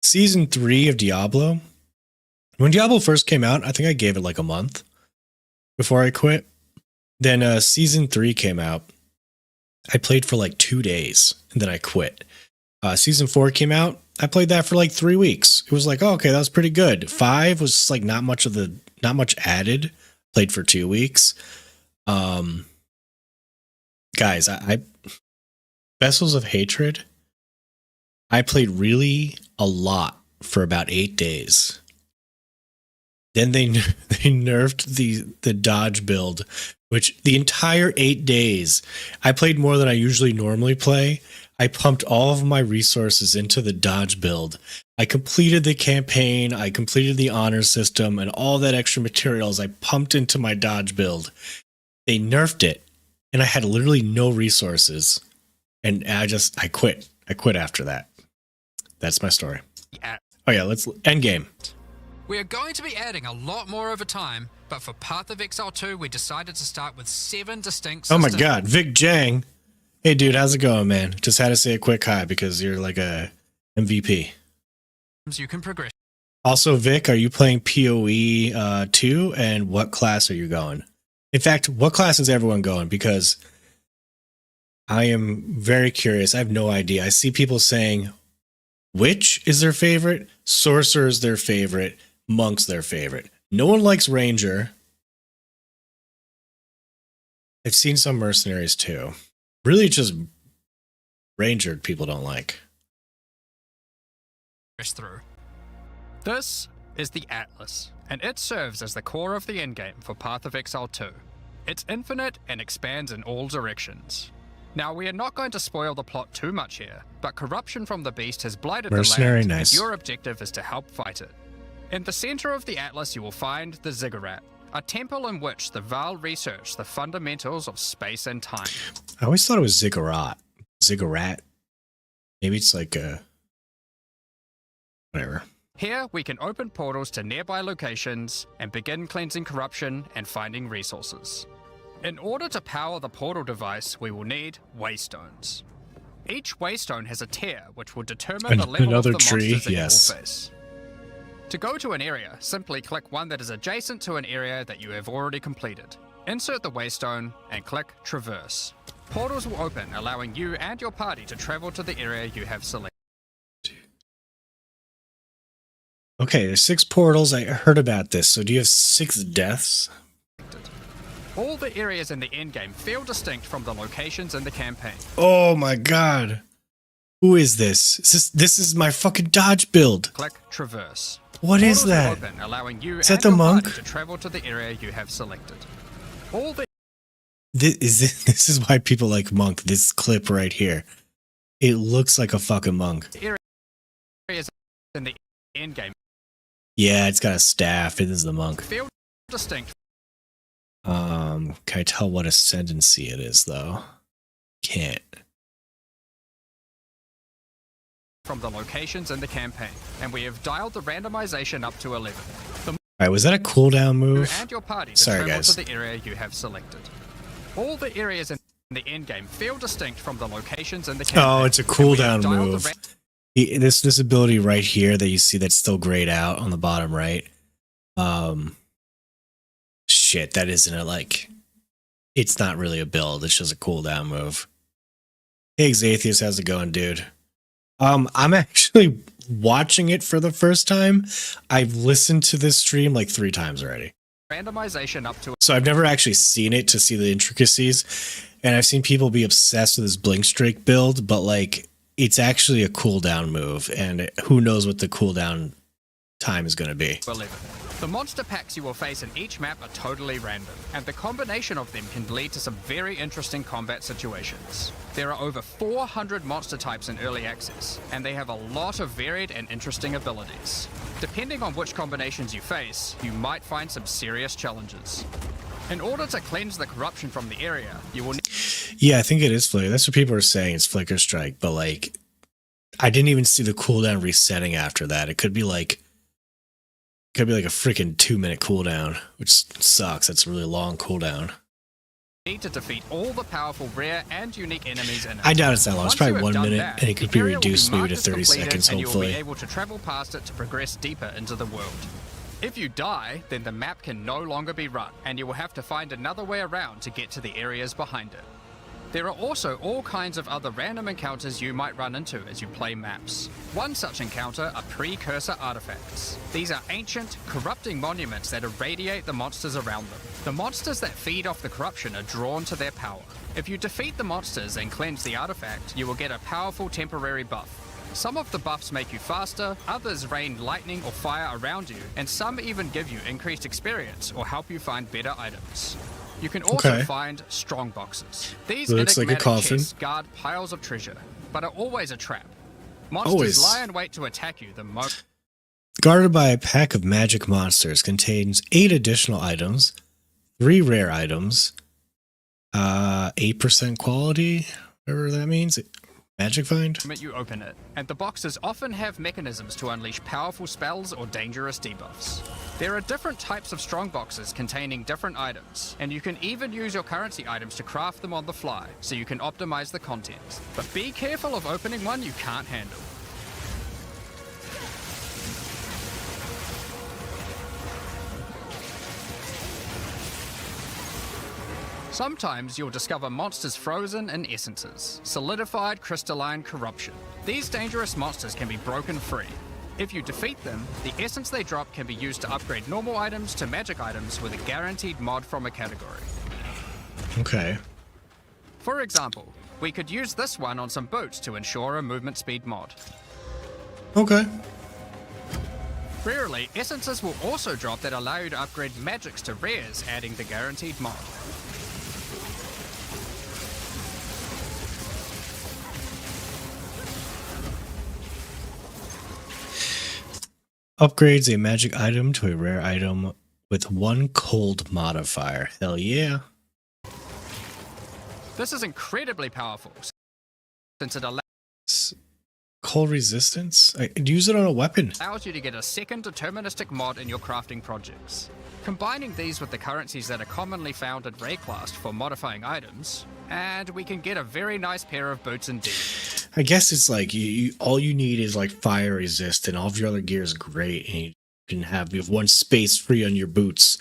season 3 of Diablo. When Diablo first came out, I think I gave it like a month before I quit. Then season 3 came out. I played for like 2 days and then I quit. Season 4 came out. I played that for like 3 weeks. It was like, oh, okay, that was pretty good. 5 was just like not much added. Played for 2 weeks. Guys, I Vessels of Hatred, I played really a lot for about 8 days. Then they nerfed the dodge build, which the entire 8 days, I played more than I usually normally play. I pumped all of my resources into the dodge build. I completed the campaign, I completed the honor system, and all that extra materials I pumped into my dodge build. They nerfed it, and I had literally no resources. And I quit. I quit after that. That's my story. Oh yeah, let's Endgame. We are going to be adding a lot more over time, but for Path of Exile 2, we decided to start with 7 distinct Oh my systems. god, Vic Jang. Hey dude, how's it going, man? Just had to say a quick hi because you're like a MVP. You can progress. Also, Vic, are you playing PoE 2? And what class are you going? In fact, what class is everyone going? Because I am very curious. I have no idea. I see people saying Witch is their favorite, Sorcerer is their favorite, Monk's their favorite. No one likes Ranger. I've seen some Mercenaries too. Really just Ranger people don't like. Through. This is the Atlas, and it serves as the core of the endgame for Path of Exile 2. It's infinite and expands in all directions. Now, we are not going to spoil the plot too much here, but corruption from the beast has blighted Mercenary, the land, nice. and your objective is to help fight it. In the center of the Atlas, you will find the Ziggurat, a temple in which the Val research the fundamentals of space and time. I always thought it was Ziggurat. Ziggurat. Maybe it's like a... whatever. Here, we can open portals to nearby locations and begin cleansing corruption and finding resources. In order to power the portal device, we will need waystones. Each waystone has a tier which will determine the level Another of the tree, monsters that yes. you will face. To go to an area, simply click one that is adjacent to an area that you have already completed. Insert the waystone and click Traverse. Portals will open, allowing you and your party to travel to the area you have selected. Okay, there's 6 portals. I heard about this. So do you have 6 deaths? All the areas in the endgame feel distinct from the locations in the campaign. Oh my god. Who is this? This is my fucking dodge build. Click Traverse. What is Portals will that? open, allowing you Is that and the your monk? party to travel to the area you have selected. All the This is why people like Monk. This clip right here. It looks like a fucking monk. areas in the endgame Yeah, it's got a staff. It is the monk. feel distinct. Can I tell what Ascendancy it is though? Can't. from the locations in the campaign, and we have dialed the randomization up to 11. The All right, was that a cooldown you move? and your party to Sorry, travel guys. to the area you have selected. All the areas in the endgame feel distinct from the locations in the campaign. Oh, it's a and we have cooldown dialed the move. This ability right here that you see that's still grayed out on the bottom right. Shit, that isn't a like. It's not really a build. It's just a cooldown move. Hey, Xathius, how's it going, dude? I'm actually watching it for the first time. I've listened to this stream like 3 times already. randomization up to So I've never actually seen it to see the intricacies. And I've seen people be obsessed with this Blink Strike build, but like it's actually a cooldown move. And who knows what the cooldown time is going to be. 11. The monster packs you will face in each map are totally random, and the combination of them can lead to some very interesting combat situations. There are over 400 monster types in early access, and they have a lot of varied and interesting abilities. Depending on which combinations you face, you might find some serious challenges. In order to cleanse the corruption from the area, you will need... Yeah, I think it is Flicker. That's what people are saying. It's Flicker Strike, but like I didn't even see the cooldown resetting after that. It could be like a freaking 2-minute cooldown, which sucks. That's a really long cooldown. need to defeat all the powerful rare and unique enemies in it. I doubt it's that long. It's Once probably you have 1 done minute, that, and it could the be area will reduced maybe marked to as 30 completed, seconds, and you will be hopefully. able to travel past it to progress deeper into the world. If you die, then the map can no longer be run, and you will have to find another way around to get to the areas behind it. There are also all kinds of other random encounters you might run into as you play maps. One such encounter are precursor artifacts. These are ancient, corrupting monuments that irradiate the monsters around them. The monsters that feed off the corruption are drawn to their power. If you defeat the monsters and cleanse the artifact, you will get a powerful temporary buff. Some of the buffs make you faster, others rain lightning or fire around you, and some even give you increased experience or help you find better items. You can also Okay. find strong boxes. These Looks like a enigmatic coffin. chests guard piles of treasure, but are always a trap. Monsters Always. lie in wait to attack you the moment. Guarded by a pack of magic monsters, contains 8 additional items, 3 rare items, 8% quality, whatever that means. Magic find? You open it, and the boxes often have mechanisms to unleash powerful spells or dangerous debuffs. There are different types of strong boxes containing different items, and you can even use your currency items to craft them on the fly, so you can optimize the content. But be careful of opening one you can't handle. Sometimes you'll discover monsters frozen in essences, solidified crystalline corruption. These dangerous monsters can be broken free. If you defeat them, the essence they drop can be used to upgrade normal items to magic items with a guaranteed mod from a category. Okay. For example, we could use this one on some boots to ensure a movement speed mod. Okay. Rarely, essences will also drop that allow you to upgrade magics to rares, adding the guaranteed mod. Upgrades a magic item to a rare item with 1 cold modifier. Hell yeah. This is incredibly powerful, since it Cold resistance? Use it on a weapon. allows you to get a second deterministic mod in your crafting projects. Combining these with the currencies that are commonly found in Rayclast for modifying items, and we can get a very nice pair of boots indeed. I guess it's like all you need is like fire resist, and all of your other gear is great, and you have 1 space free on your boots.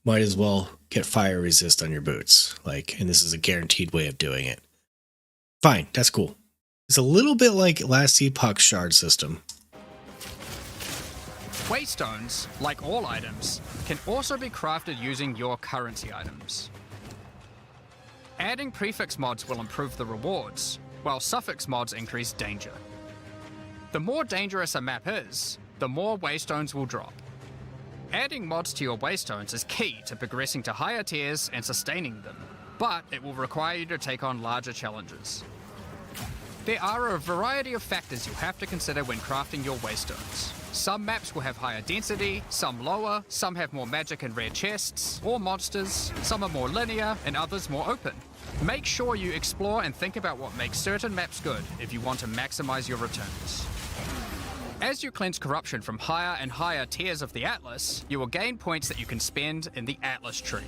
Might as well get fire resist on your boots. And this is a guaranteed way of doing it. Fine, that's cool. It's a little bit like Last Epoch's shard system. Waystones, like all items, can also be crafted using your currency items. Adding prefix mods will improve the rewards, while suffix mods increase danger. The more dangerous a map is, the more waystones will drop. Adding mods to your waystones is key to progressing to higher tiers and sustaining them, but it will require you to take on larger challenges. There are a variety of factors you'll have to consider when crafting your waystones. Some maps will have higher density, some lower, some have more magic and rare chests, or monsters, some are more linear, and others more open. Make sure you explore and think about what makes certain maps good if you want to maximize your returns. As you cleanse corruption from higher and higher tiers of the Atlas, you will gain points that you can spend in the Atlas tree.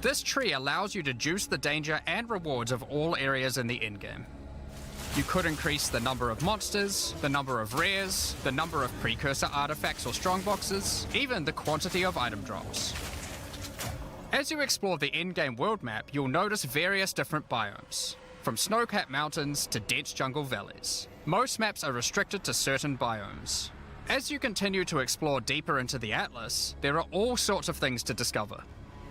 This tree allows you to juice the danger and rewards of all areas in the endgame. You could increase the number of monsters, the number of rares, the number of precursor artifacts or strongboxes, even the quantity of item drops. As you explore the endgame world map, you'll notice various different biomes, from snow-capped mountains to dense jungle valleys. Most maps are restricted to certain biomes. As you continue to explore deeper into the Atlas, there are all sorts of things to discover.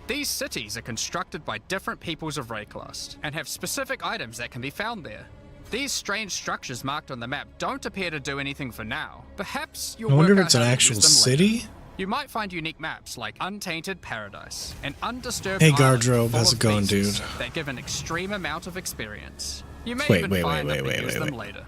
These cities are constructed by different peoples of Rayclast and have specific items that can be found there. These strange structures marked on the map don't appear to do anything for now. Perhaps you'll I wonder work if it's out an how to actual use them later. city. You might find unique maps like Untainted Paradise and Undisturbed Hey, Island Gardrobe, full how's of it going, beasts dude? that give an extreme amount of experience. You may Wait, even wait, find wait, that wait, they wait, use wait, them later.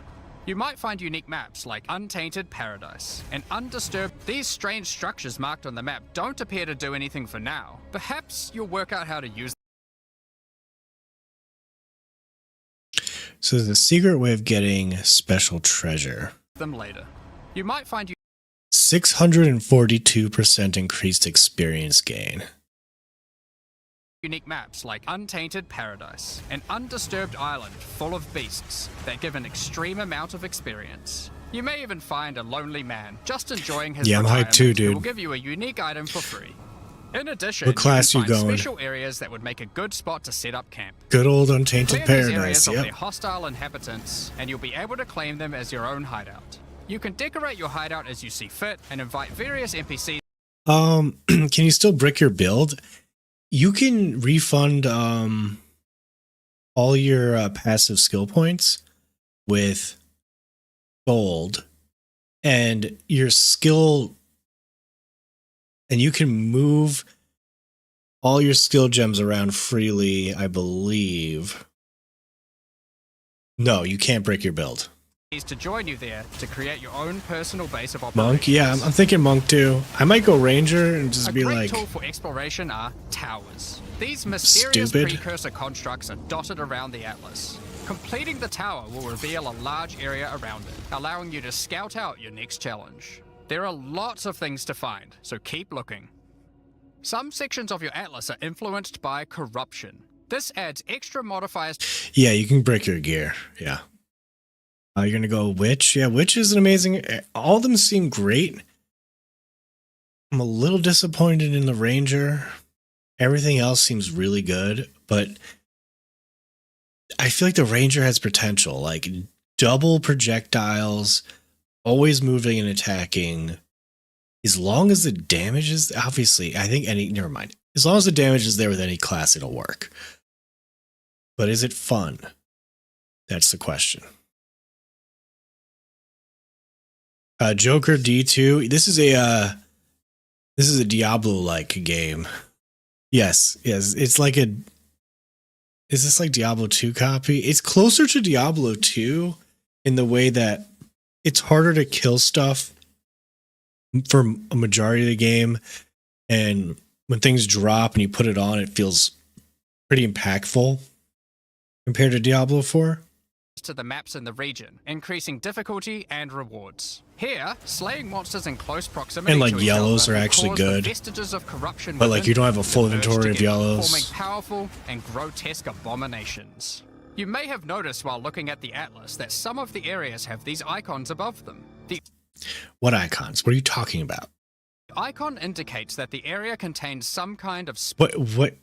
You might find unique maps like Untainted Paradise and Undisturbed. These strange structures marked on the map don't appear to do anything for now. Perhaps you'll work out how to use So there's a secret way of getting special treasure. them later. You might find 642% increased experience gain. unique maps like Untainted Paradise and Undisturbed Island full of beasts that give an extreme amount of experience. You may even find a lonely man just enjoying his Yeah, I'm hyped too, retirement who dude. will give you a unique item for free. In addition, What class you you can find going? special areas that would make a good spot to set up camp. Good old Untainted Clear these Paradise, areas of yep. their hostile inhabitants, and you'll be able to claim them as your own hideout. You can decorate your hideout as you see fit and invite various NPCs. Can you still brick your build? You can refund all your passive skill points with gold, and your skill, and you can move all your skill gems around freely, I believe. No, you can't break your build. To join you there to create your own personal base of operations. Monk? Yeah, I'm thinking monk too. I might go ranger and just A be great like, tool for exploration are towers. These mysterious Stupid. precursor constructs are dotted around the Atlas. Completing the tower will reveal a large area around it, allowing you to scout out your next challenge. There are lots of things to find, so keep looking. Some sections of your Atlas are influenced by corruption. This adds extra modifiers. yeah, you can break your gear. Yeah. You're going to go witch. Yeah, witch is an amazing. All of them seem great. I'm a little disappointed in the ranger. Everything else seems really good, but I feel like the ranger has potential, like double projectiles, always moving and attacking. As long as the damage is, obviously, I think never mind. As long as the damage is there with any class, it'll work. But is it fun? That's the question. Joker D2. This is a Diablo-like game. Yes. It's like a. Is this like Diablo 2 copy? It's closer to Diablo 2 in the way that it's harder to kill stuff for a majority of the game, and when things drop and you put it on, it feels pretty impactful compared to Diablo 4. To the maps in the region, increasing difficulty and rewards. Here, slaying monsters in close proximity And, like, to each yellows other are will actually cause the good. vestiges of corruption But, like, within you don't have a full to merge inventory of together, yellows. forming powerful and grotesque abominations. You may have noticed while looking at the Atlas that some of the areas have these icons above them. The What icons? What are you talking about? icon indicates that the area contains some kind of What?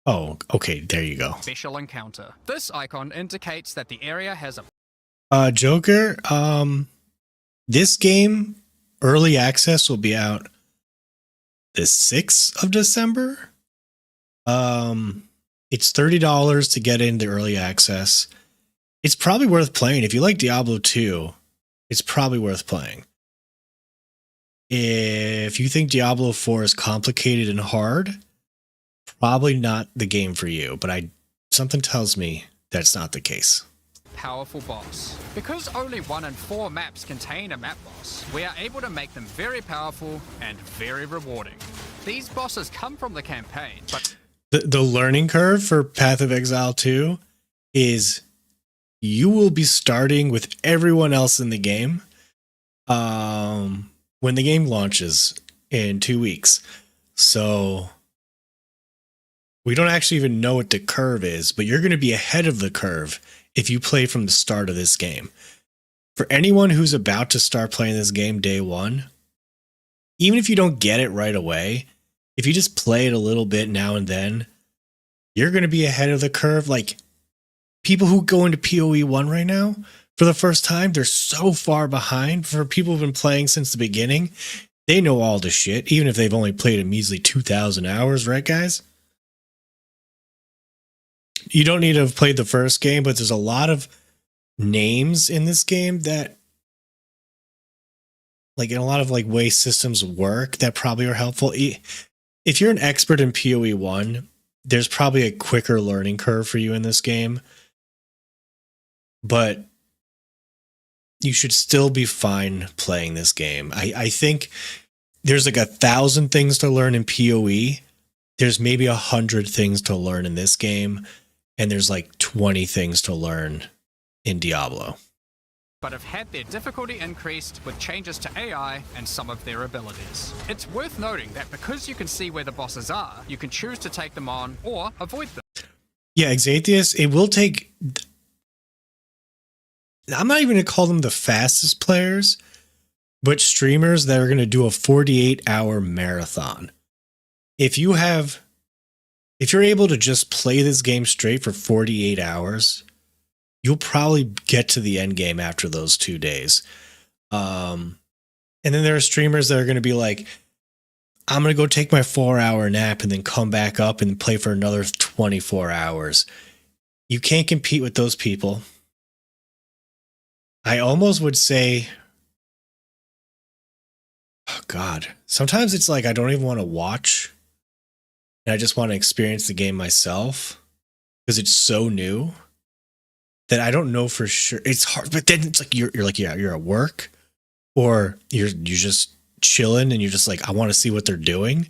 Oh, okay, there you go. special encounter. This icon indicates that the area has a Joker, this game, early access will be out the 6th of December. It's $30 to get into early access. It's probably worth playing. If you like Diablo 2, it's probably worth playing. If you think Diablo 4 is complicated and hard, probably not the game for you, but something tells me that's not the case. powerful boss. Because only 1 in 4 maps contain a map boss, we are able to make them very powerful and very rewarding. These bosses come from the campaign, but The learning curve for Path of Exile 2 is you will be starting with everyone else in the game. when the game launches in 2 weeks. So we don't actually even know what the curve is, but you're going to be ahead of the curve if you play from the start of this game. For anyone who's about to start playing this game day one, even if you don't get it right away, if you just play it a little bit now and then, you're going to be ahead of the curve. Like, people who go into PoE 1 right now for the first time, they're so far behind. For people who've been playing since the beginning, they know all the shit, even if they've only played a measly 2,000 hours, right, guys? You don't need to have played the first game, but there's a lot of names in this game that, like, in a lot of like way systems work that probably are helpful. If you're an expert in PoE 1, there's probably a quicker learning curve for you in this game, but you should still be fine playing this game. I think there's like 1,000 things to learn in PoE. There's maybe 100 things to learn in this game, and there's like 20 things to learn in Diablo. But have had their difficulty increased with changes to AI and some of their abilities. It's worth noting that because you can see where the bosses are, you can choose to take them on or avoid them. Yeah, Exatheus, it will take... I'm not even going to call them the fastest players, but streamers that are going to do a 48-hour marathon. If you're able to just play this game straight for 48 hours, you'll probably get to the end game after those 2 days. And then there are streamers that are going to be like, I'm going to go take my 4-hour nap and then come back up and play for another 24 hours. You can't compete with those people. I almost would say, oh God, sometimes it's like I don't even want to watch, and I just want to experience the game myself because it's so new that I don't know for sure. It's hard, but then it's like you're like, yeah, you're at work, or you're just chilling and you're just like, I want to see what they're doing,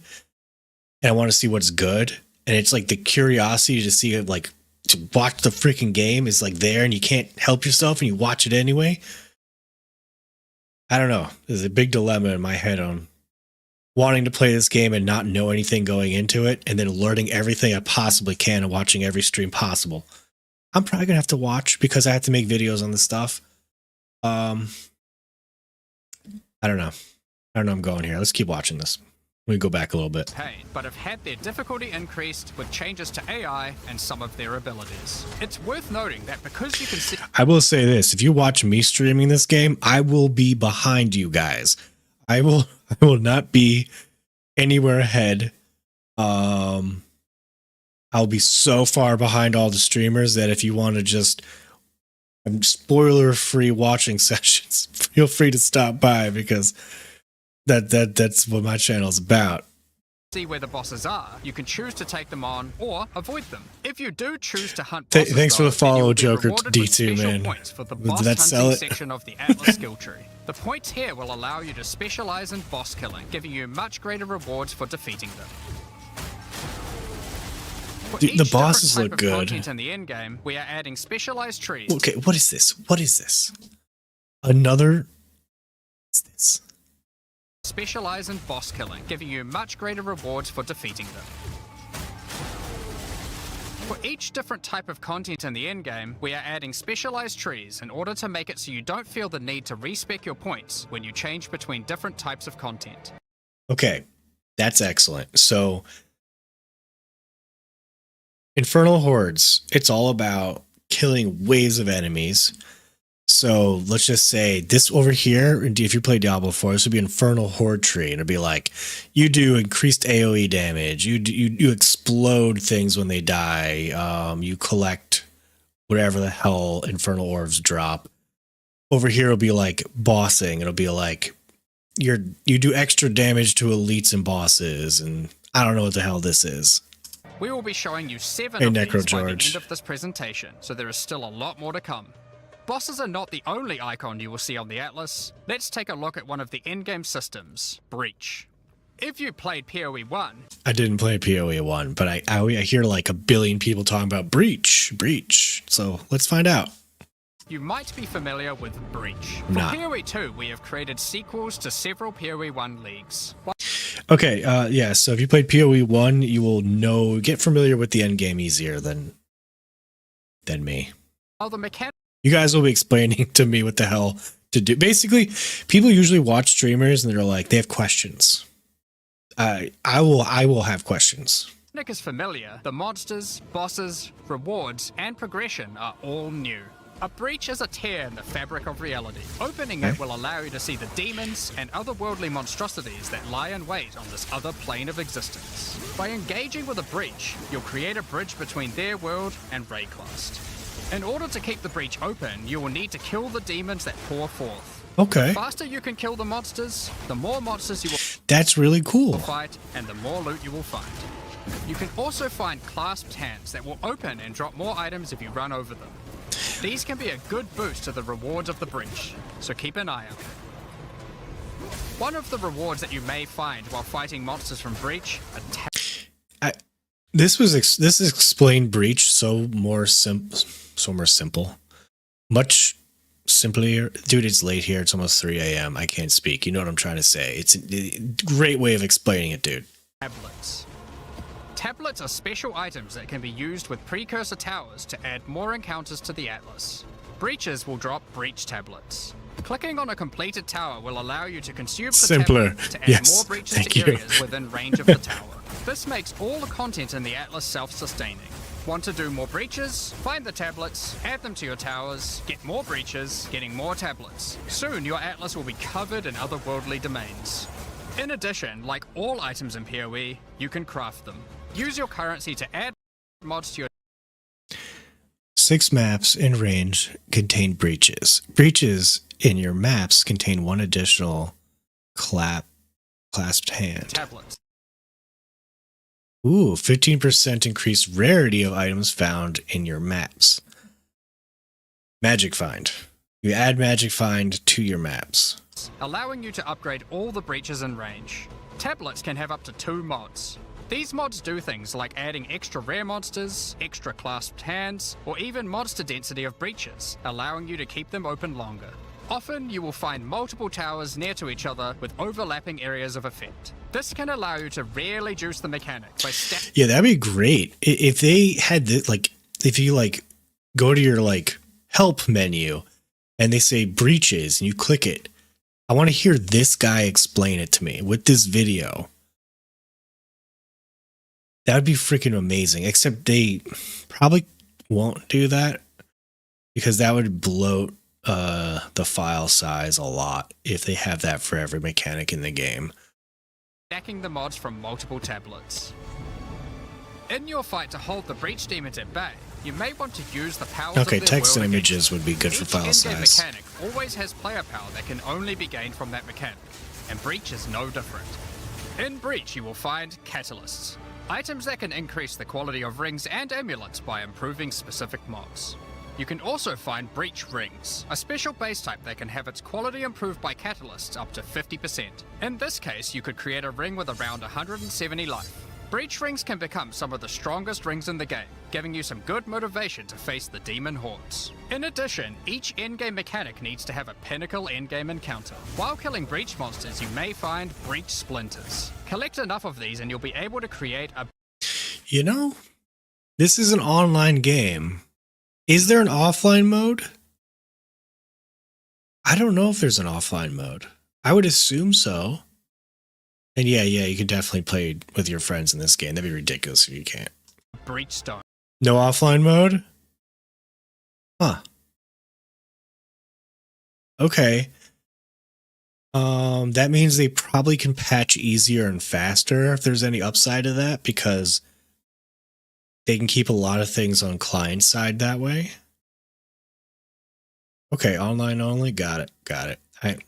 and I want to see what's good, and it's like the curiosity to see it, like, to watch the freaking game is like there, and you can't help yourself and you watch it anyway. I don't know. There's a big dilemma in my head on wanting to play this game and not know anything going into it, and then learning everything I possibly can and watching every stream possible. I'm probably gonna have to watch because I have to make videos on this stuff. I don't know. I'm going here. Let's keep watching this. Let me go back a little bit. But have had their difficulty increased with changes to AI and some of their abilities. It's worth noting that because you can see... I will say this. If you watch me streaming this game, I will be behind you guys. I will not be anywhere ahead. I'll be so far behind all the streamers that if you want to just spoiler-free watching sessions, feel free to stop by, because that's what my channel is about. See where the bosses are, you can choose to take them on or avoid them. If you do choose to hunt bosses, thanks for the follow, Joker D2, D2, man. Points for the boss That sell hunting it? section of the Atlas skill tree. The points here will allow you to specialize in boss killing, giving you much greater rewards for defeating them. For Dude, the each bosses different look type of good. content in the endgame, we are adding specialized trees. Okay, what is this? What is this? Another... What's this? Specialize in boss killing, giving you much greater rewards for defeating them. For each different type of content in the endgame, we are adding specialized trees in order to make it so you don't feel the need to respec your points when you change between different types of content. Okay, that's excellent. So, Infernal Hordes, it's all about killing waves of enemies. So let's just say this over here, if you play Diablo 4, this would be Infernal Horde tree, and it'd be like, you do increased AoE damage, you explode things when they die, you collect whatever the hell Infernal Orbs drop. Over here it'll be like bossing, it'll be like you do extra damage to elites and bosses, and I don't know what the hell this is. We will be showing you 7 Hey, of Necro these by the George. end of this presentation, so there is still a lot more to come. Bosses are not the only icon you will see on the Atlas. Let's take a look at one of the endgame systems, Breach. If you played PoE 1... I didn't play PoE 1, but I hear like a billion people talking about Breach. So let's find out. You might be familiar with Breach. Nah. For PoE 2, we have created sequels to several PoE 1 leagues. Okay, yeah, so if you played PoE 1, you will get familiar with the endgame easier than me. While the mechanic You guys will be explaining to me what the hell to do. Basically, people usually watch streamers and they're like, they have questions. I will have questions. is familiar, the monsters, bosses, rewards, and progression are all new. A breach is a tear in the fabric of reality. Opening it will allow you to see the demons and otherworldly monstrosities that lie in wait on this other plane of existence. By engaging with a breach, you'll create a bridge between their world and Rayclast. In order to keep the breach open, you will need to kill the demons that pour forth. Okay. The faster you can kill the monsters, the more monsters you will That's really cool. fight, and the more loot you will find. You can also find clasped hands that will open and drop more items if you run over them. These can be a good boost to the rewards of the breach, so keep an eye out. One of the rewards that you may find while fighting monsters from Breach are This explained Breach so more simple. Much simpler. Dude, it's late here. It's almost 3 a.m. I can't speak. You know what I'm trying to say. It's a great way of explaining it, dude. tablets. Tablets are special items that can be used with precursor towers to add more encounters to the Atlas. Breaches will drop breach tablets. Clicking on a completed tower will allow you to consume the Simpler. tablet to add Yes. more breaches Thank to you. areas within range of the tower. This makes all the content in the Atlas self-sustaining. Want to do more breaches? Find the tablets, add them to your towers, get more breaches, getting more tablets. Soon your Atlas will be covered in otherworldly domains. In addition, like all items in PoE, you can craft them. Use your currency to add mods to your 6 maps in range contain breaches. Breaches in your maps contain 1 additional clasped hand. tablets. Ooh, 15% increased rarity of items found in your maps. Magic Find. You add Magic Find to your maps. Allowing you to upgrade all the breaches in range. Tablets can have up to 2 mods. These mods do things like adding extra rare monsters, extra clasped hands, or even monster density of breaches, allowing you to keep them open longer. Often you will find multiple towers near to each other with overlapping areas of effect. This can allow you to rarely juice the mechanic by stacking. Yeah, that'd be great. If they had this, like, if you like go to your like help menu and they say breaches and you click it, I want to hear this guy explain it to me with this video. That would be freaking amazing, except they probably won't do that because that would bloat the file size a lot if they have that for every mechanic in the game. Stacking the mods from multiple tablets. In your fight to hold the breach demons at bay, you may want to use the powers Okay, of their text world and against images them. would be good for Each file in-game size. mechanic always has player power that can only be gained from that mechanic, and Breach is no different. In Breach, you will find catalysts, items that can increase the quality of rings and amulets by improving specific mobs. You can also find Breach Rings, a special base type that can have its quality improved by catalysts up to 50%. In this case, you could create a ring with around 170 life. Breach Rings can become some of the strongest rings in the game, giving you some good motivation to face the demon hordes. In addition, each endgame mechanic needs to have a pinnacle endgame encounter. While killing Breach monsters, you may find Breach Splinters. Collect enough of these and you'll be able to create a... You know, this is an online game. Is there an offline mode? I don't know if there's an offline mode. I would assume so. And yeah, you can definitely play with your friends in this game. That'd be ridiculous if you can't. Breach Stone. No offline mode? Huh. Okay. That means they probably can patch easier and faster if there's any upside to that, because they can keep a lot of things on client side that way. Okay, online only. Got it.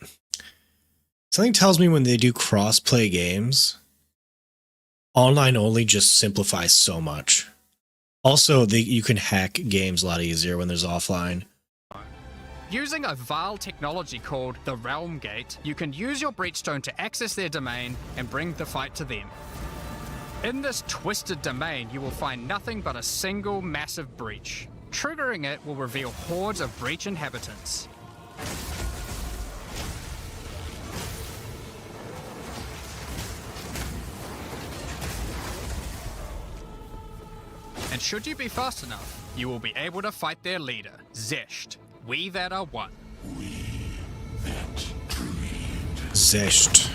Something tells me when they do cross-play games, online only just simplifies so much. Also, you can hack games a lot easier when there's offline. Using a Vaal technology called the Realm Gate, you can use your Breachstone to access their domain and bring the fight to them. In this twisted domain, you will find nothing but a single massive breach. Triggering it will reveal hordes of breach inhabitants. And should you be fast enough, you will be able to fight their leader, Zesht. We that are one. Zesht.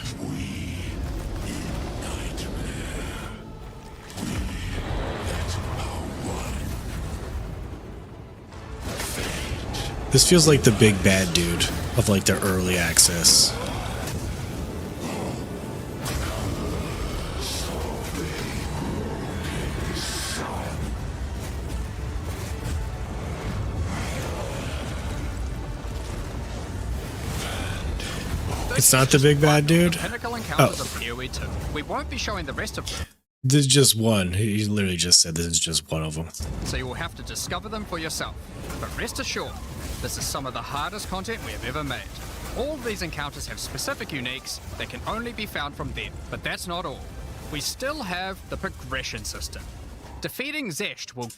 This feels like the big bad dude of like their early access. It's not the big bad dude? Pinnacle encounters of PoE 2. We won't be showing the rest of them. This is just one. He literally just said this is just one of them. So you will have to discover them for yourself. But rest assured, this is some of the hardest content we have ever made. All of these encounters have specific uniques that can only be found from them. But that's not all. We still have the progression system. Defeating Zesht will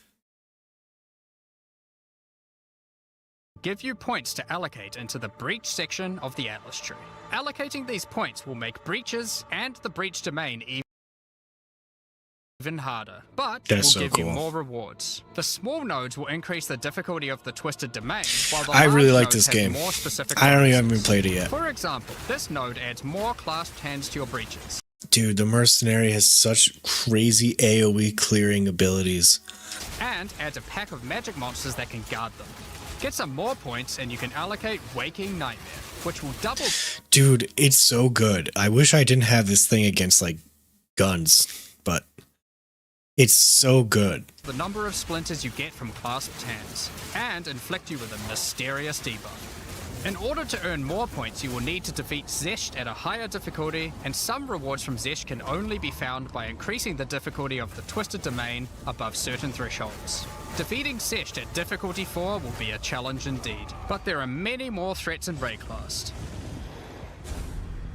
give you points to allocate into the breach section of the Atlas tree. Allocating these points will make breaches and the breach domain even harder, but That's will so give you cool. more rewards. The small nodes will increase the difficulty of the twisted domain, while the I really large like this nodes have game. more specific I don't even bonuses. played it yet. For example, this node adds more clasped hands to your breaches. Dude, the Mercenary has such crazy AoE clearing abilities. And adds a pack of magic monsters that can guard them. Get some more points and you can allocate Waking Nightmare, which will double... Dude, it's so good. I wish I didn't have this thing against like guns, but it's so good. the number of splinters you get from clasped hands, and inflict you with a mysterious debuff. In order to earn more points, you will need to defeat Zesht at a higher difficulty, and some rewards from Zesht can only be found by increasing the difficulty of the Twisted Domain above certain thresholds. Defeating Zesht at difficulty 4 will be a challenge indeed, but there are many more threats in Rayclast.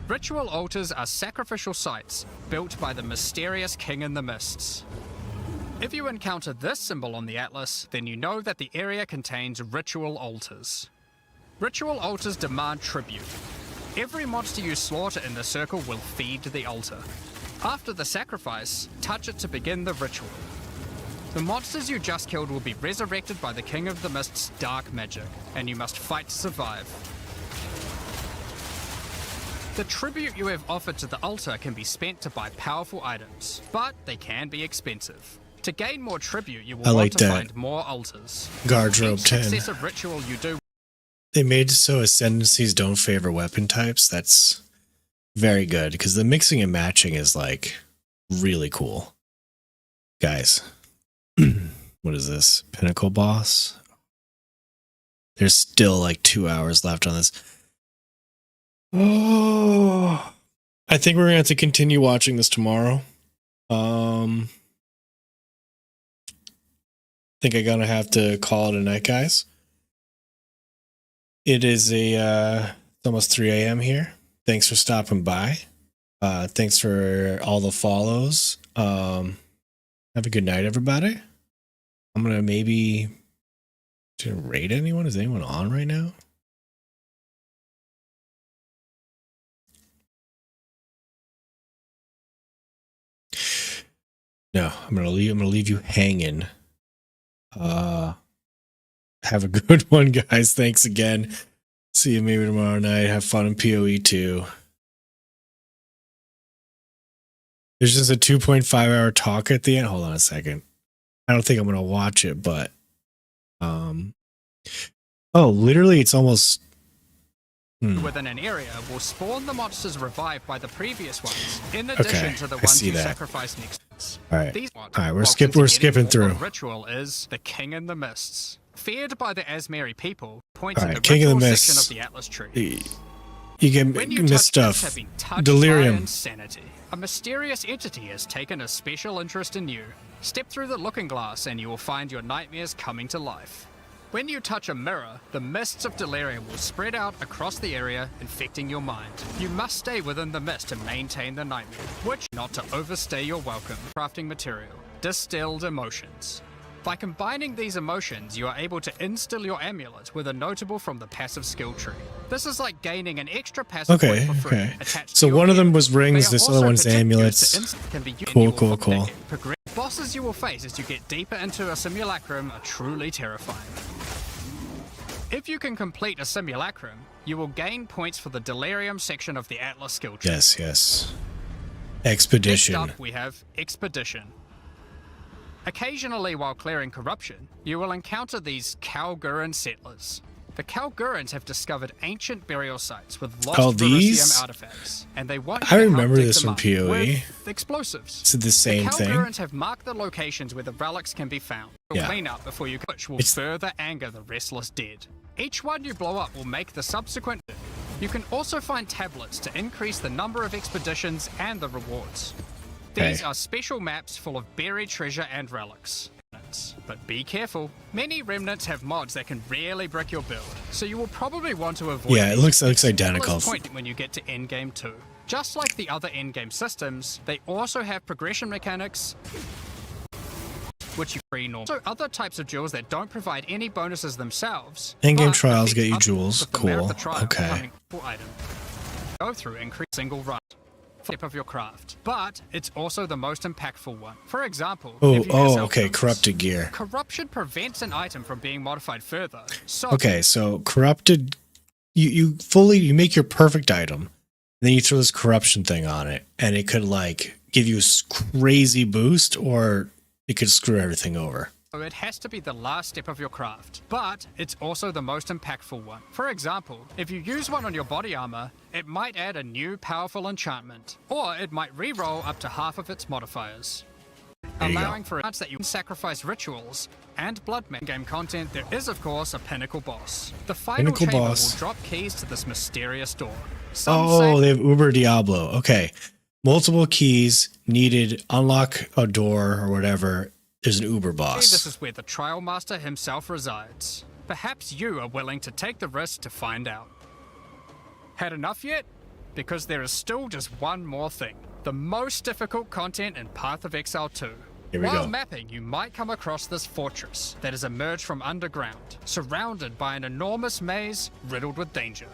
Ritual altars are sacrificial sites built by the mysterious King in the Mists. If you encounter this symbol on the Atlas, then you know that the area contains ritual altars. Ritual altars demand tribute. Every monster you slaughter in the circle will feed the altar. After the sacrifice, touch it to begin the ritual. The monsters you just killed will be resurrected by the King of the Mist's dark magic, and you must fight to survive. The tribute you have offered to the altar can be spent to buy powerful items, but they can be expensive. To gain more tribute, you will I want like to that. find more altars. Guardrobe Each 10. successive ritual you do They made so ascendancies don't favor weapon types. That's very good because the mixing and matching is like really cool. Guys, what is this? Pinnacle boss? There's still like 2 hours left on this. Oh, I think we're gonna have to continue watching this tomorrow. Think I'm gonna have to call it a night, guys. It is it's almost 3 a.m. here. Thanks for stopping by. Thanks for all the follows. Have a good night, everybody. I'm gonna maybe raid anyone. Is anyone on right now? No, I'm gonna leave you hanging. Have a good one, guys. Thanks again. See you maybe tomorrow night. Have fun in PoE 2. There's just a 2.5 hour talk at the end. Hold on a second. I don't think I'm gonna watch it, but oh, literally it's almost within an area will spawn the monsters revived by the previous ones, in addition Okay, to the I ones see you that. sacrifice next. all right. These All right, we're while skipping getting through. more ritual is the King in the Mists. Feared by the Asmeri people, points All in right, the King of the ritual section Mists. of the Atlas tree. You get When you missed touch this, stuff. have been touched Delirium. by insanity. A mysterious entity has taken a special interest in you. Step through the looking glass and you will find your nightmares coming to life. When you touch a mirror, the mists of delirium will spread out across the area, infecting your mind. You must stay within the mist to maintain the nightmare, which not to overstay your welcome. Crafting material. Distilled emotions. By combining these emotions, you are able to instill your amulet with a notable from the passive skill tree. This is like gaining an extra passive point for free. attached So to your one of them gear. was rings, They are this other also one's particular amulets. to can be used Cool, annual cool, from cool. decade. Bosses you will face as you get deeper into a simulacrum are truly terrifying. If you can complete a simulacrum, you will gain points for the delirium section of the Atlas skill tree. Yes, yes. Expedition. Next up, we have Expedition. Occasionally, while clearing corruption, you will encounter these Kalguran settlers. The Kalgurans have discovered ancient burial sites with lost Oh, these? Vermisium artifacts, and they want I you to remember help dig this them from up PoE. with explosives. Is it the same the thing? Kalgurans have marked the locations where the relics can be found. Yeah. Clean up before you, which will It's- further anger the restless dead. Each one you blow up will make the subsequent. You can also find tablets to increase the number of expeditions and the rewards. These Okay. are special maps full of buried treasure and relics. But be careful, many remnants have mods that can really brick your build, so you will probably want to avoid. Yeah, it these. looks It's identical. the point when you get to Endgame 2. Just like the other Endgame systems, they also have progression mechanics, which you free normal. So other types of jewels that don't provide any bonuses themselves. Endgame but trials affect get you others jewels. with the merit of the Cool. trial Okay. becoming a full item. Go through increase single run. Step of your craft, but it's also the most impactful one. For example, if you use Okay, alchemists, corrupted gear. corruption prevents an item from being modified further. So Okay, so corrupted, you make your perfect item, then you throw this corruption thing on it, and it could like give you a crazy boost, or it could screw everything over. it has to be the last step of your craft, but it's also the most impactful one. For example, if you use one on your body armor, it might add a new powerful enchantment, or it might re-roll up to half of its modifiers. There you go. Allowing for that you can sacrifice rituals and blood game content, there is of course a pinnacle boss. The final Pinnacle chamber boss. will drop keys to this mysterious door. Some Oh, say they have Uber Diablo. Okay. Multiple keys needed, unlock a door or whatever. There's an Uber boss. this is where the Trial Master himself resides. Perhaps you are willing to take the risk to find out. Had enough yet? Because there is still just one more thing. The most difficult content in Path of Exile 2. Here we While go. mapping, you might come across this fortress that has emerged from underground, surrounded by an enormous maze riddled with danger.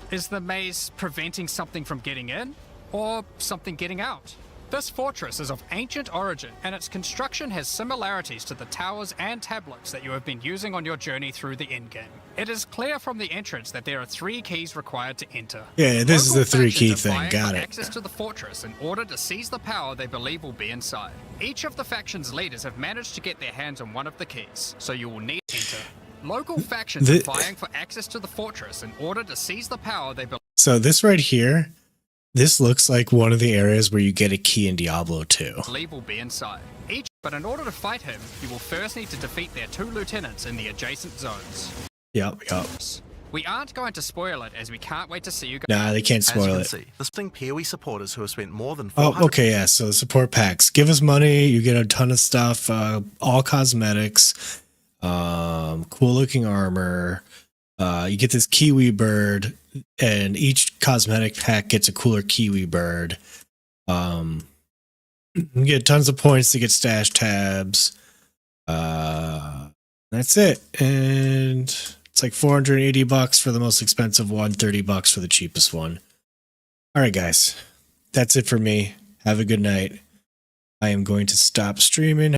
Is the maze preventing something from getting in, or something getting out? This fortress is of ancient origin, and its construction has similarities to the towers and tablets that you have been using on your journey through the endgame. It is clear from the entrance that there are 3 keys required to enter. Yeah, this is Local the 3 key factions are thing. vying Got for it. access to the fortress in order to seize the power they believe will be inside. Each of the faction's leaders have managed to get their hands on one of the keys, so you will need to enter. Local factions are vying for access to the fortress in order to seize the power they So this right here, this looks like one of the areas where you get a key in Diablo 2. believe will be inside. But in order to fight him, you will first need to defeat their 2 lieutenants in the adjacent zones. Yep. We aren't going to spoil it as we can't wait to see you guys. Nah, they can't As you spoil can it. see, this thing PoE supporters who have spent more than Oh, 400 okay, yeah. So support packs. Give us money. You get a ton of stuff. All cosmetics. Cool looking armor. You get this kiwi bird, and each cosmetic pack gets a cooler kiwi bird. You get tons of points to get stash tabs. That's it. And it's like $480 for the most expensive one, $30 for the cheapest one. All right, guys. That's it for me. Have a good night. I am going to stop streaming.